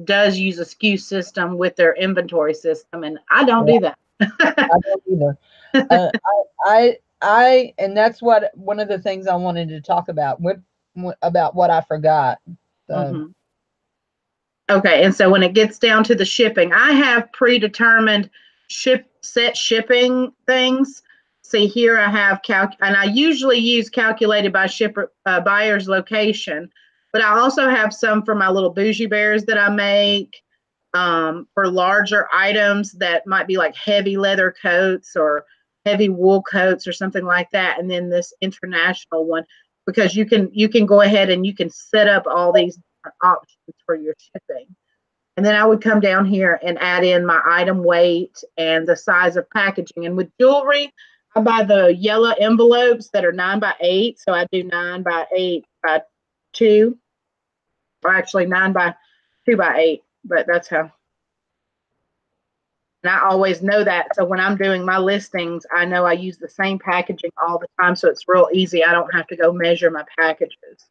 does use a SKU system with their inventory system, and I don't do that. I don't either. And that's one of the things I wanted to talk about about what I forgot. So. Mm-hmm. Okay, and so when it gets down to the shipping, I have predetermined set shipping things. See here, I have and I usually use calculated by shipper buyer's location, but I also have some for my little Boujee Bears that I make for larger items that might be like heavy leather coats or heavy wool coats or something like that, and then this international one, because you can go ahead and you can set up all these different options for your shipping. And then I would come down here and add in my item weight and the size of packaging. And with jewelry, I buy the yellow envelopes that are 9x8. So I do 9x8x2, or actually 9x2x8, but that's how. And I always know that. So when I'm doing my listings, I know I use the same packaging all the time. So it's real easy. I don't have to go measure my packages.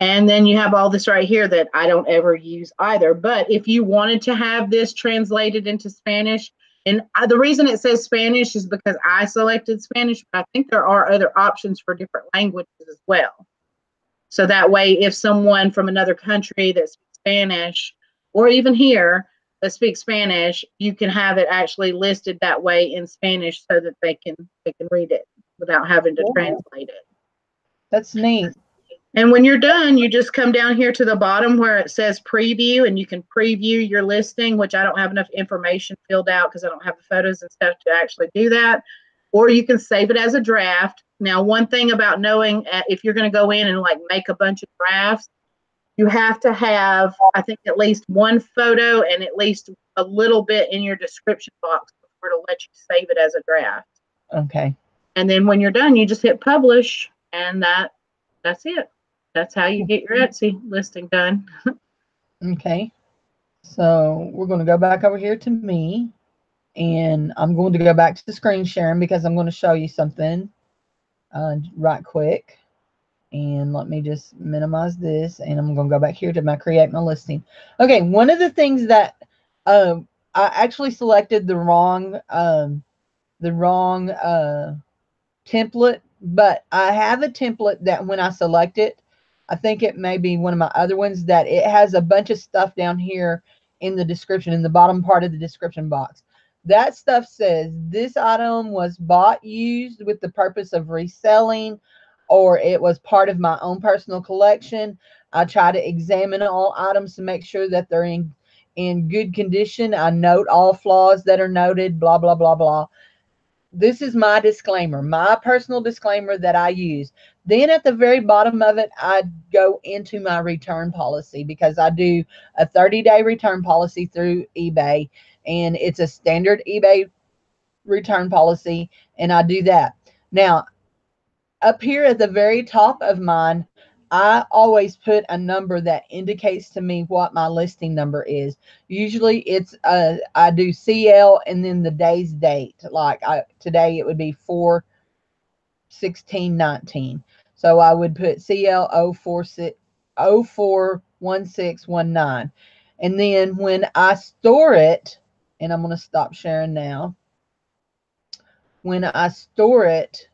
And then you have all this right here that I don't ever use either. But if you wanted to have this translated into Spanish, and the reason it says Spanish is because I selected Spanish, but I think there are other options for different languages as well. So that way, if someone from another country that speaks Spanish, or even here that speaks Spanish, you can have it actually listed that way in Spanish so that they can read it without having to translate it. That's neat. And when you're done, you just come down here to the bottom where it says preview, and you can preview your listing, which I don't have enough information filled out because I don't have the photos and stuff to actually do that. Or you can save it as a draft. Now, one thing about knowing if you're going to go in and like make a bunch of drafts, you have to have, I think, at least one photo and at least a little bit in your description box before it'll let you save it as a draft. Okay. And then when you're done, you just hit publish, and that's it. That's how you get your Etsy listing done. Okay. So we're going to go back over here to me, and I'm going to go back to the screen sharing because I'm going to show you something right quick. And let me just minimize this, and I'm going to go back here to create my listing. Okay. One of the things that I actually selected the wrong template, but I have a template that when I select it, I think it may be one of my other ones, that it has a bunch of stuff down here in the description, in the bottom part of the description box. that stuff says this item was bought used with the purpose of reselling, or it was part of my own personal collection. I try to examine all items to make sure that they're in good condition. I note all flaws that are noted, blah blah blah blah. This is my disclaimer, my personal disclaimer that I use. Then at the very bottom of it, I go into my return policy, because I do a 30-day return policy through eBay, and it's a standard eBay return policy, and I do that. Now, up here at the very top of mine, I always put a number that indicates to me what my listing number is. Usually it's I do CL and then the day's date. Like today it would be 4/16/19. So I would put CL 041619. And then when I store it, and I'm going to stop sharing now. When I store it,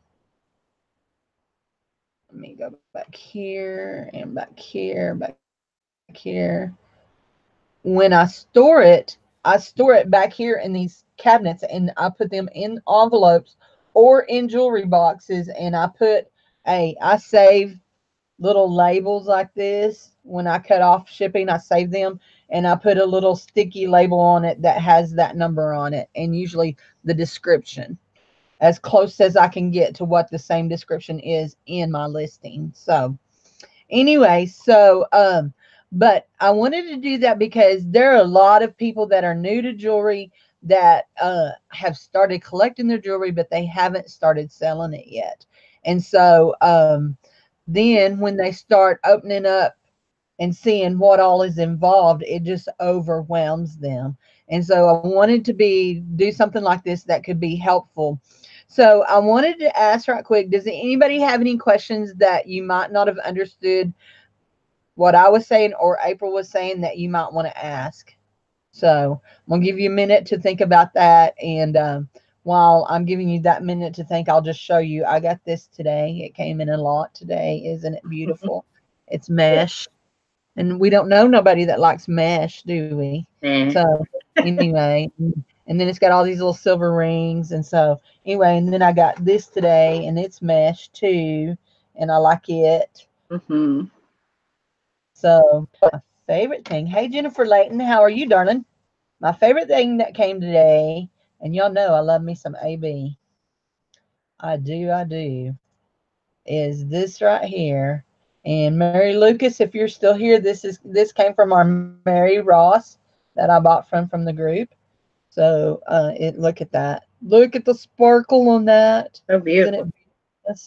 let me go back here and back here, back here. When I store it back here in these cabinets, and I put them in envelopes or in jewelry boxes, and I save little labels like this. When I cut off shipping, I save them, and I put a little sticky label on it that has that number on it, and usually the description, as close as I can get to what the same description is in my listing. So anyway, but I wanted to do that because there are a lot of people that are new to jewelry that have started collecting their jewelry, but they haven't started selling it yet. And so then when they start opening up and seeing what all is involved, it just overwhelms them. And so I wanted to do something like this that could be helpful. So I wanted to ask right quick, does anybody have any questions that you might not have understood what I was saying or April was saying that you might want to ask? So I'm going to give you a minute to think about that. And while I'm giving you that minute to think, I'll just show you. I got this today. It came in a lot today. Isn't it beautiful? It's mesh. And we don't know nobody that likes mesh, do we? So anyway, and then it's got all these little silver rings. And so anyway, and then I got this today, and it's mesh too, and I like it. So my favorite thing. Hey, Jennifer Layton, how are you, darling? My favorite thing that came today, and y'all know I love me some AB. I do. Is this right here. And Mary Lucas, if you're still here, this came from our Mary Ross that I bought from the group. So look at that. Look at the sparkle on that. So beautiful. Isn't it beautiful?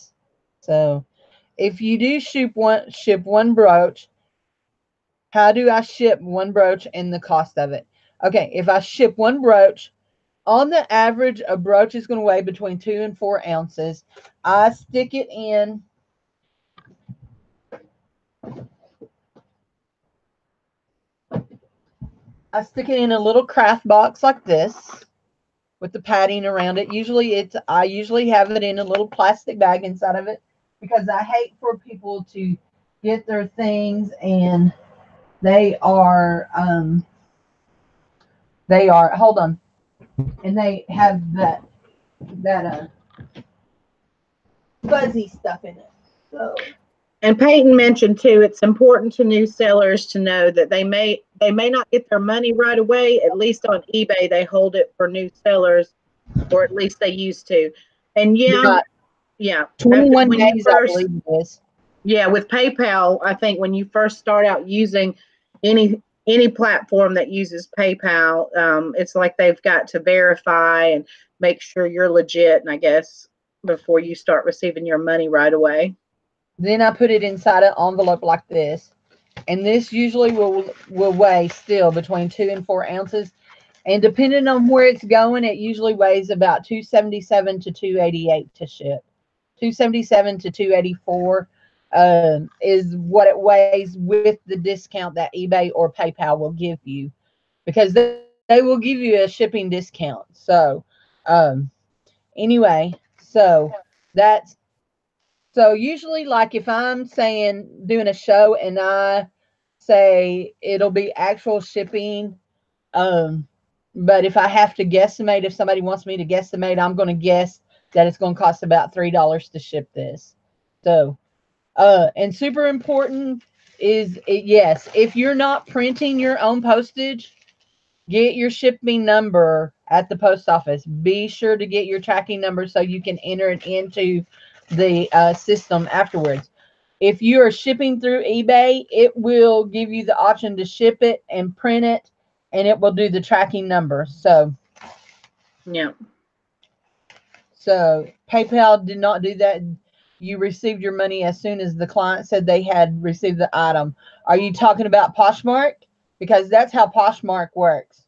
So if you do ship one brooch, how do I ship one brooch and the cost of it? Okay, if I ship one brooch, on the average, a brooch is going to weigh between 2 and 4 ounces. I stick it in a little craft box like this with the padding around it. I usually have it in a little plastic bag inside of it, because I hate for people to get their things and they are hold on, and they have that fuzzy stuff in it. So. And Peyton mentioned too, it's important to new sellers to know that they may not get their money right away. At least on eBay, they hold it for new sellers, or at least they used to. And yeah, 21 days, I believe it is. Yeah, with PayPal, I think when you first start out using any platform that uses PayPal, it's like they've got to verify and make sure you're legit, and I guess before you start receiving your money right away. Then I put it inside an envelope like this, and this usually will weigh still between 2 and 4 ounces, and depending on where it's going, it usually weighs about 277 to 288 to ship. 277 to 284 is what it weighs with the discount that eBay or PayPal will give you, because they will give you a shipping discount. So anyway, so usually, like if I'm doing a show and I say it'll be actual shipping, But if I have to guesstimate, if somebody wants me to guesstimate, I'm going to guess that it's going to cost about $3 to ship this. So, and super important is, yes, if you're not printing your own postage, get your shipping number at the post office. Be sure to get your tracking number so you can enter it into the system afterwards. If you are shipping through eBay, it will give you the option to ship it and print it, and it will do the tracking number. So, Yeah. so PayPal did not do that. You received your money as soon as the client said they had received the item. Are you talking about Poshmark? Because that's how Poshmark works.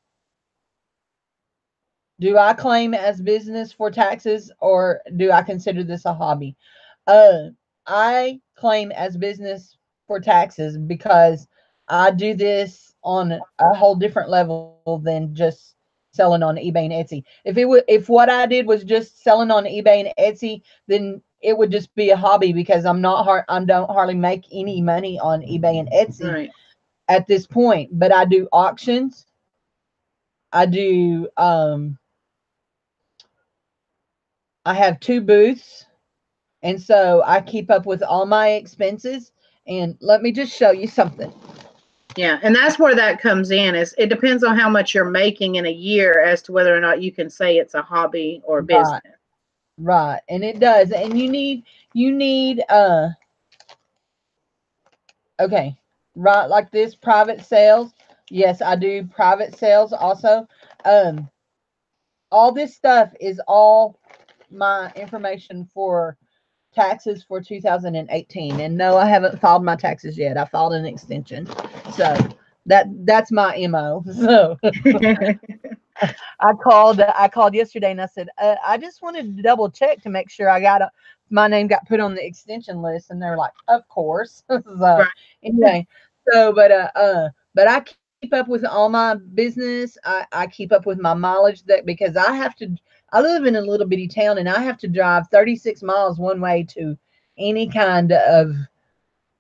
Do I claim as business for taxes, or do I consider this a hobby? I claim as business for taxes because I do this on a whole different level than just selling on eBay and Etsy. If what I did was just selling on eBay and Etsy, then it would just be a hobby because I don't hardly make any money on eBay and Etsy Right. at this point. But I do auctions. I do I have 2 booths, and so I keep up with all my expenses. And let me just show you something. Yeah, and that's where that comes in. Is it depends on how much you're making in a year as to whether or not you can say it's a hobby or business. Right, right, and it does. And you need okay, right, like this private sales. Yes, I do private sales also. Um, all this stuff is all my information for taxes for 2018. And no, I haven't filed my taxes yet. I filed an extension. So that's my MO. So I called yesterday and I said, I just wanted to double check to make sure my name got put on the extension list. And they're like, of course. So Right. anyway, so but I keep up with all my business. I keep up with my mileage because I live in a little bitty town and I have to drive 36 miles one way to any kind of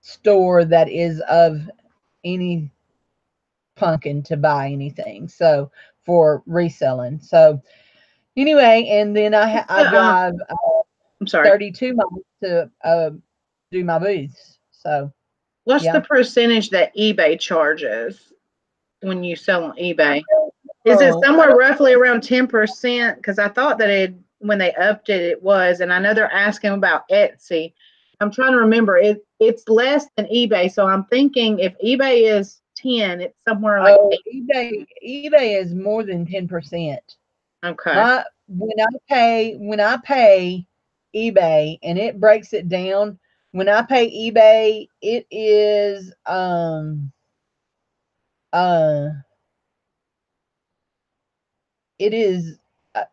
store that is of any pumpkin to buy anything. So for reselling. So anyway, and then I Uh, drive I'm sorry. 32 miles to do my booths. So What's the yeah. percentage that eBay charges when you sell on eBay? Is it Oh, I somewhere don't roughly around 10%? Because I thought that when they upped it, it was, and I know they're asking about Etsy. I'm trying to remember. It's less than eBay, so I'm thinking if eBay is 10, it's somewhere like Oh, 8. eBay is more than 10%. Okay. My when I pay eBay and it breaks it down, when I pay eBay, uh it is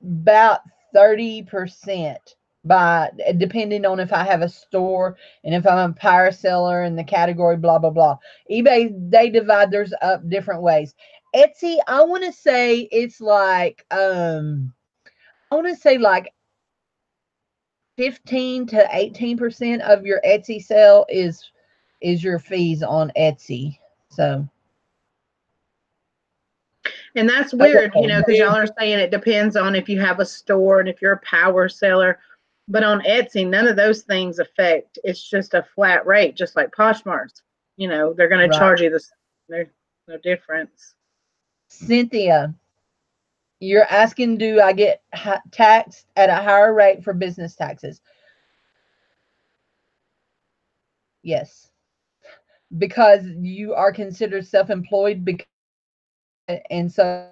about 30% by depending on if I have a store and if I'm a power seller and the category blah blah blah. eBay, they divide theirs up different ways. Etsy, I want to say it's like I want to say like 15 to 18% of your Etsy sale is your fees on Etsy. So And that's okay, weird, because y'all are saying it depends on if you have a store and if you're a power seller. But on Etsy, none of those things affect. It's just a flat rate, just like Poshmark's. They're going to right. charge you the. There's no difference. Cynthia, you're asking, do I get taxed at a higher rate for business taxes? Yes, because you are considered self-employed, and so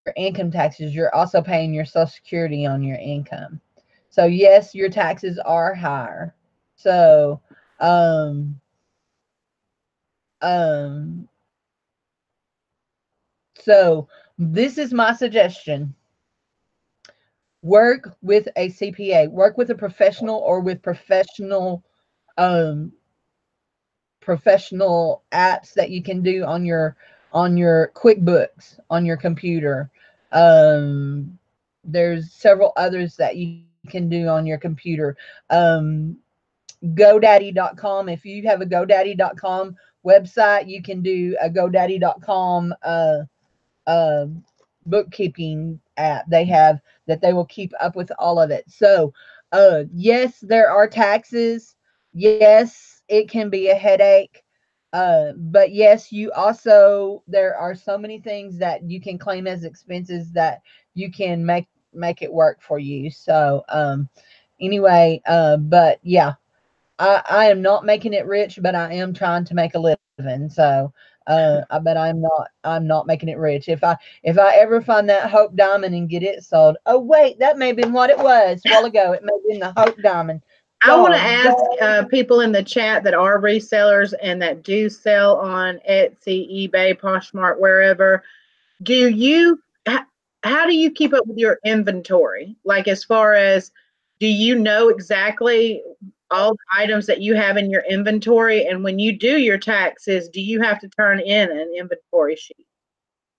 your income taxes, you're also paying your Social Security on your income. So yes, your taxes are higher. So um um so this is my suggestion. Work with a CPA, work with a professional or with um professional apps that you can do on your QuickBooks on your computer. There's several others that you can do on your computer. GoDaddy.com. If you have a GoDaddy.com website, you can do a GoDaddy.com bookkeeping app they have that they will keep up with all of it. So, yes, there are taxes. Yes, it can be a headache. But yes, you also there are so many things that you can claim as expenses that you can make it work for you. So, anyway, but yeah, I am not making it rich, but I am trying to make a living. So, but I'm not making it rich. If I ever find that Hope Diamond and get it sold, oh wait, that may have been what it was a while ago. It may have been the Hope Diamond. I want to Doggone. ask people in the chat that are resellers and that do sell on Etsy, eBay, Poshmark, wherever. Do you, how do you keep up with your inventory? Like, as far as, do you know exactly all the items that you have in your inventory? And when you do your taxes, do you have to turn in an inventory sheet?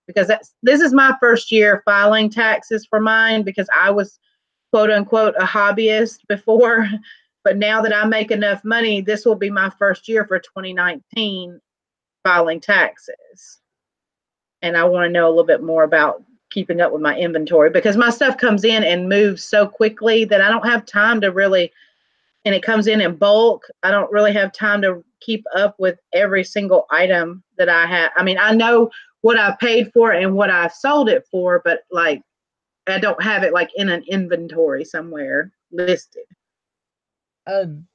Because this is my first year filing taxes for mine, because I was quote unquote a hobbyist before. But now that I make enough money, this will be my first year for 2019 filing taxes. And I want to know a little bit more about keeping up with my inventory, because my stuff comes in and moves so quickly that I don't have time to really, and it comes in bulk. I don't really have time to keep up with every single item that I have. I mean, I know what I paid for and what I've sold it for, but like, I don't have it like in an inventory somewhere listed. Um,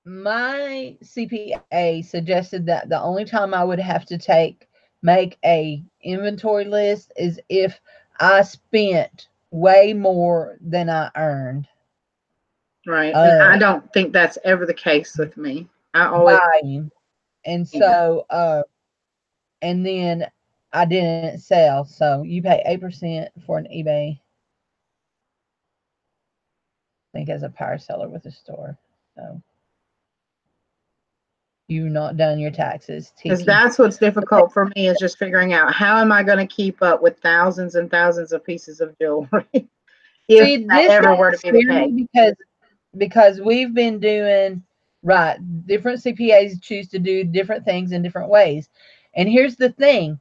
my CPA suggested that the only time I would have to make a inventory list is if I spent way more than I earned. Right. And I don't think that's ever the case with me. I always Buying. And so and then I didn't sell. So you pay 8% for an eBay, I think, as a power seller with a store. So you've not done your taxes. because Tiki. that's what's difficult for me, is just figuring out how am I going to keep up with thousands and thousands of pieces of jewelry if See, that this ever were to doesn't be the scare case. me because we've been doing right. Different CPAs choose to do different things in different ways. And here's the thing.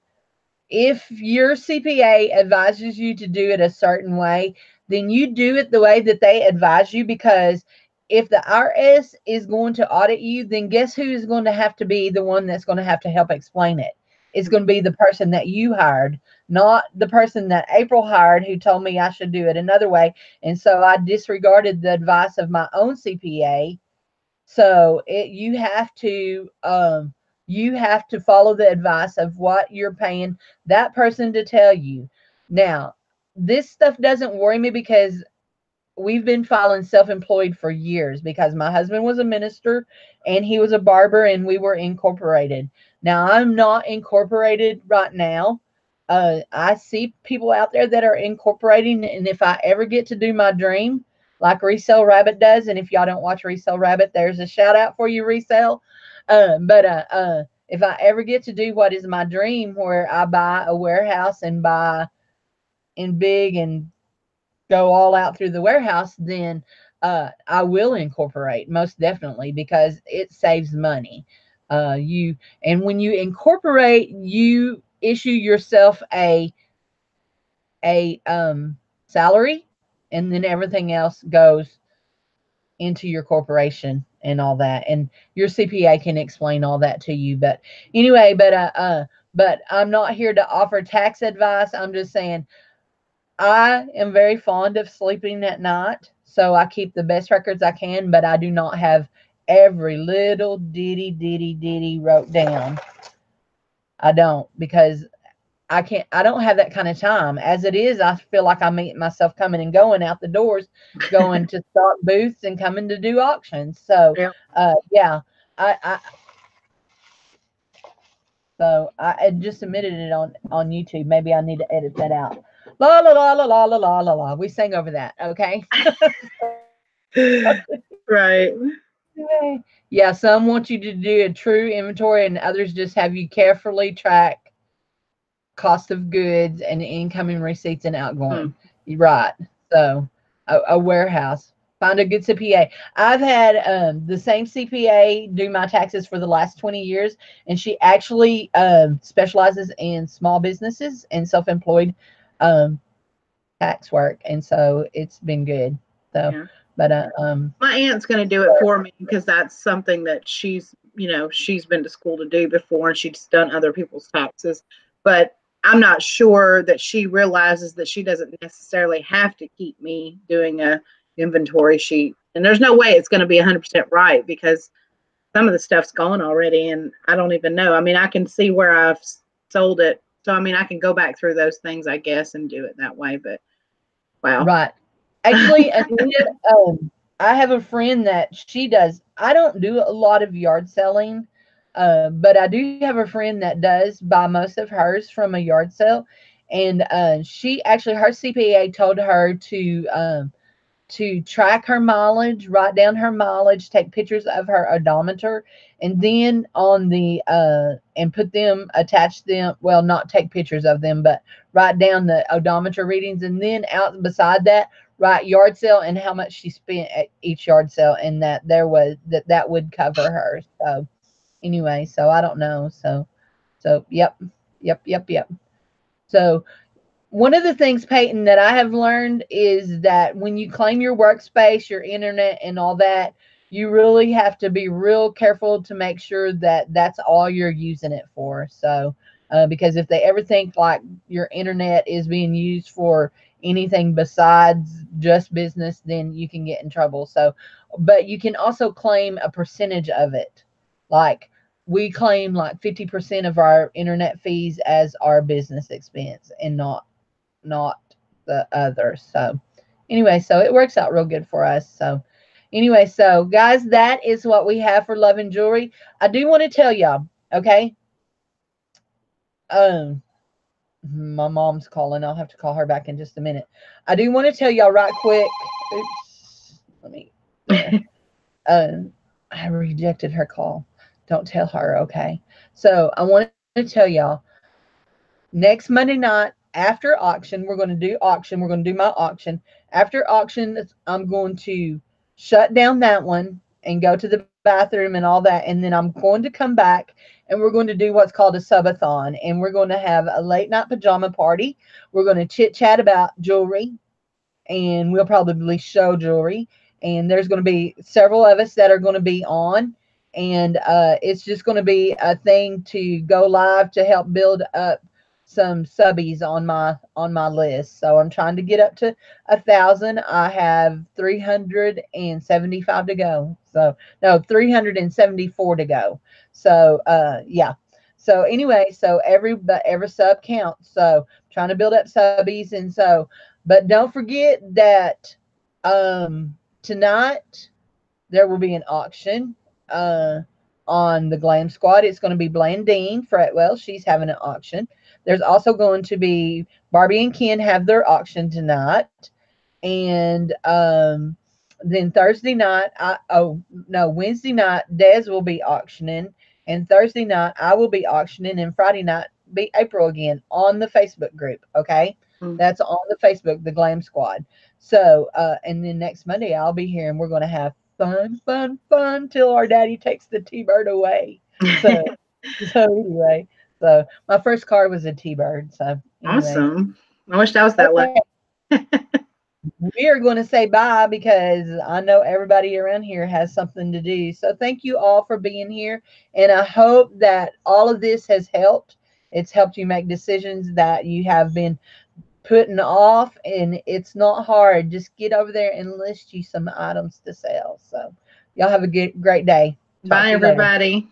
If your CPA advises you to do it a certain way, then you do it the way that they advise you, because if the IRS is going to audit you, then guess who is going to have to be the one that's going to have to help explain it? It's going to be the person that you hired, not the person that April hired who told me I should do it another way. And so I disregarded the advice of my own CPA. So you have to follow the advice of what you're paying that person to tell you. Now, this stuff doesn't worry me because we've been filing self-employed for years, because my husband was a minister and he was a barber and we were incorporated. Now, I'm not incorporated right now. I see people out there that are incorporating, and if I ever get to do my dream like Resell Rabbit does, and if y'all don't watch Resell Rabbit, there's a shout out for you, Resell. But if I ever get to do what is my dream, where I buy a warehouse and buy in big and go all out through the warehouse, then I will incorporate, most definitely, because it saves money. And when you incorporate, you issue yourself a salary, and then everything else goes into your corporation and all that. And your CPA can explain all that to you. But anyway, but I'm not here to offer tax advice. I'm just saying I am very fond of sleeping at night, so I keep the best records I can, but I do not have every little ditty wrote down. I don't, because I don't have that kind of time. As it is, I feel like I meet myself coming and going out the doors, going to stock booths and coming to do auctions. So, Yeah. yeah, I so I just submitted it on YouTube. Maybe I need to edit that out. La la la la la la la la la. We sang over that, okay? Right. Yeah, some want you to do a true inventory, and others just have you carefully track cost of goods and incoming receipts and outgoing. Right. So a warehouse. Find a good CPA. I've had the same CPA do my taxes for the last 20 years, and she actually specializes in small businesses and self-employed um, tax work, and so it's been good. So, Yeah. but My aunt's going to do it for me because that's something that she's been to school to do before, and she's done other people's taxes. But I'm not sure that she realizes that she doesn't necessarily have to keep me doing a inventory sheet. And there's no way it's going to be 100% right because some of the stuff's gone already, and I don't even know. I mean, I can see where I've sold it. So, I mean, I can go back through those things, I guess, and do it that way. But wow. right. Actually, Anita, I have a friend that she does. I don't do a lot of yard selling, but I do have a friend that does buy most of hers from a yard sale, and she actually her CPA told her to track her mileage, write down her mileage, take pictures of her odometer, and then on the and put them, attach them, well, not take pictures of them, but write down the odometer readings, and then out beside that, write yard sale and how much she spent at each yard sale, and that would cover her. So anyway, so I don't know. So yep. So one of the things, Peyton, that I have learned is that when you claim your workspace, your internet, and all that, you really have to be real careful to make sure that that's all you're using it for. So, because if they ever think like your internet is being used for anything besides just business, then you can get in trouble. So, but you can also claim a percentage of it. Like we claim like 50% of our internet fees as our business expense and not the others. So anyway, so it works out real good for us. So anyway, so guys, that is what we have for Loven Jewelry. I do want to tell y'all, okay? Um, my mom's calling. I'll have to call her back in just a minute. I do want to tell y'all right quick. Oops, let me there. I rejected her call. Don't tell her, okay? So I want to tell y'all next Monday night after auction, we're going to do auction. We're going to do my auction. After auction, I'm going to shut down that one and go to the bathroom and all that. And then I'm going to come back and we're going to do what's called a subathon. And we're going to have a late night pajama party. We're going to chit chat about jewelry and we'll probably show jewelry. And there's going to be several of us that are going to be on. And it's just going to be a thing to go live to help build up some subbies on my list. So I'm trying to get up to 1,000. I have 375 to go. So no, 374 to go. So yeah. So anyway, so every sub counts. So trying to build up subbies, and so, but don't forget that tonight there will be an auction on the Glam Squad. It's going to be Blandine Fretwell. She's having an auction. There's also going to be Barbie and Ken have their auction tonight. And then Thursday night, Wednesday night, Des will be auctioning. And Thursday night, I will be auctioning. And Friday night, be April again on the Facebook group. Okay. That's on the Facebook, the Glam Squad. So, and then next Monday, I'll be here and we're going to have fun till our daddy takes the T-Bird away. So, so anyway, so my first car was a T-Bird. So anyway. Awesome. I wish that was that way. We are going to say bye because I know everybody around here has something to do. So thank you all for being here. And I hope that all of this has helped. It's helped you make decisions that you have been putting off, and it's not hard. Just get over there and list you some items to sell. So y'all have a great day. Bye, everybody.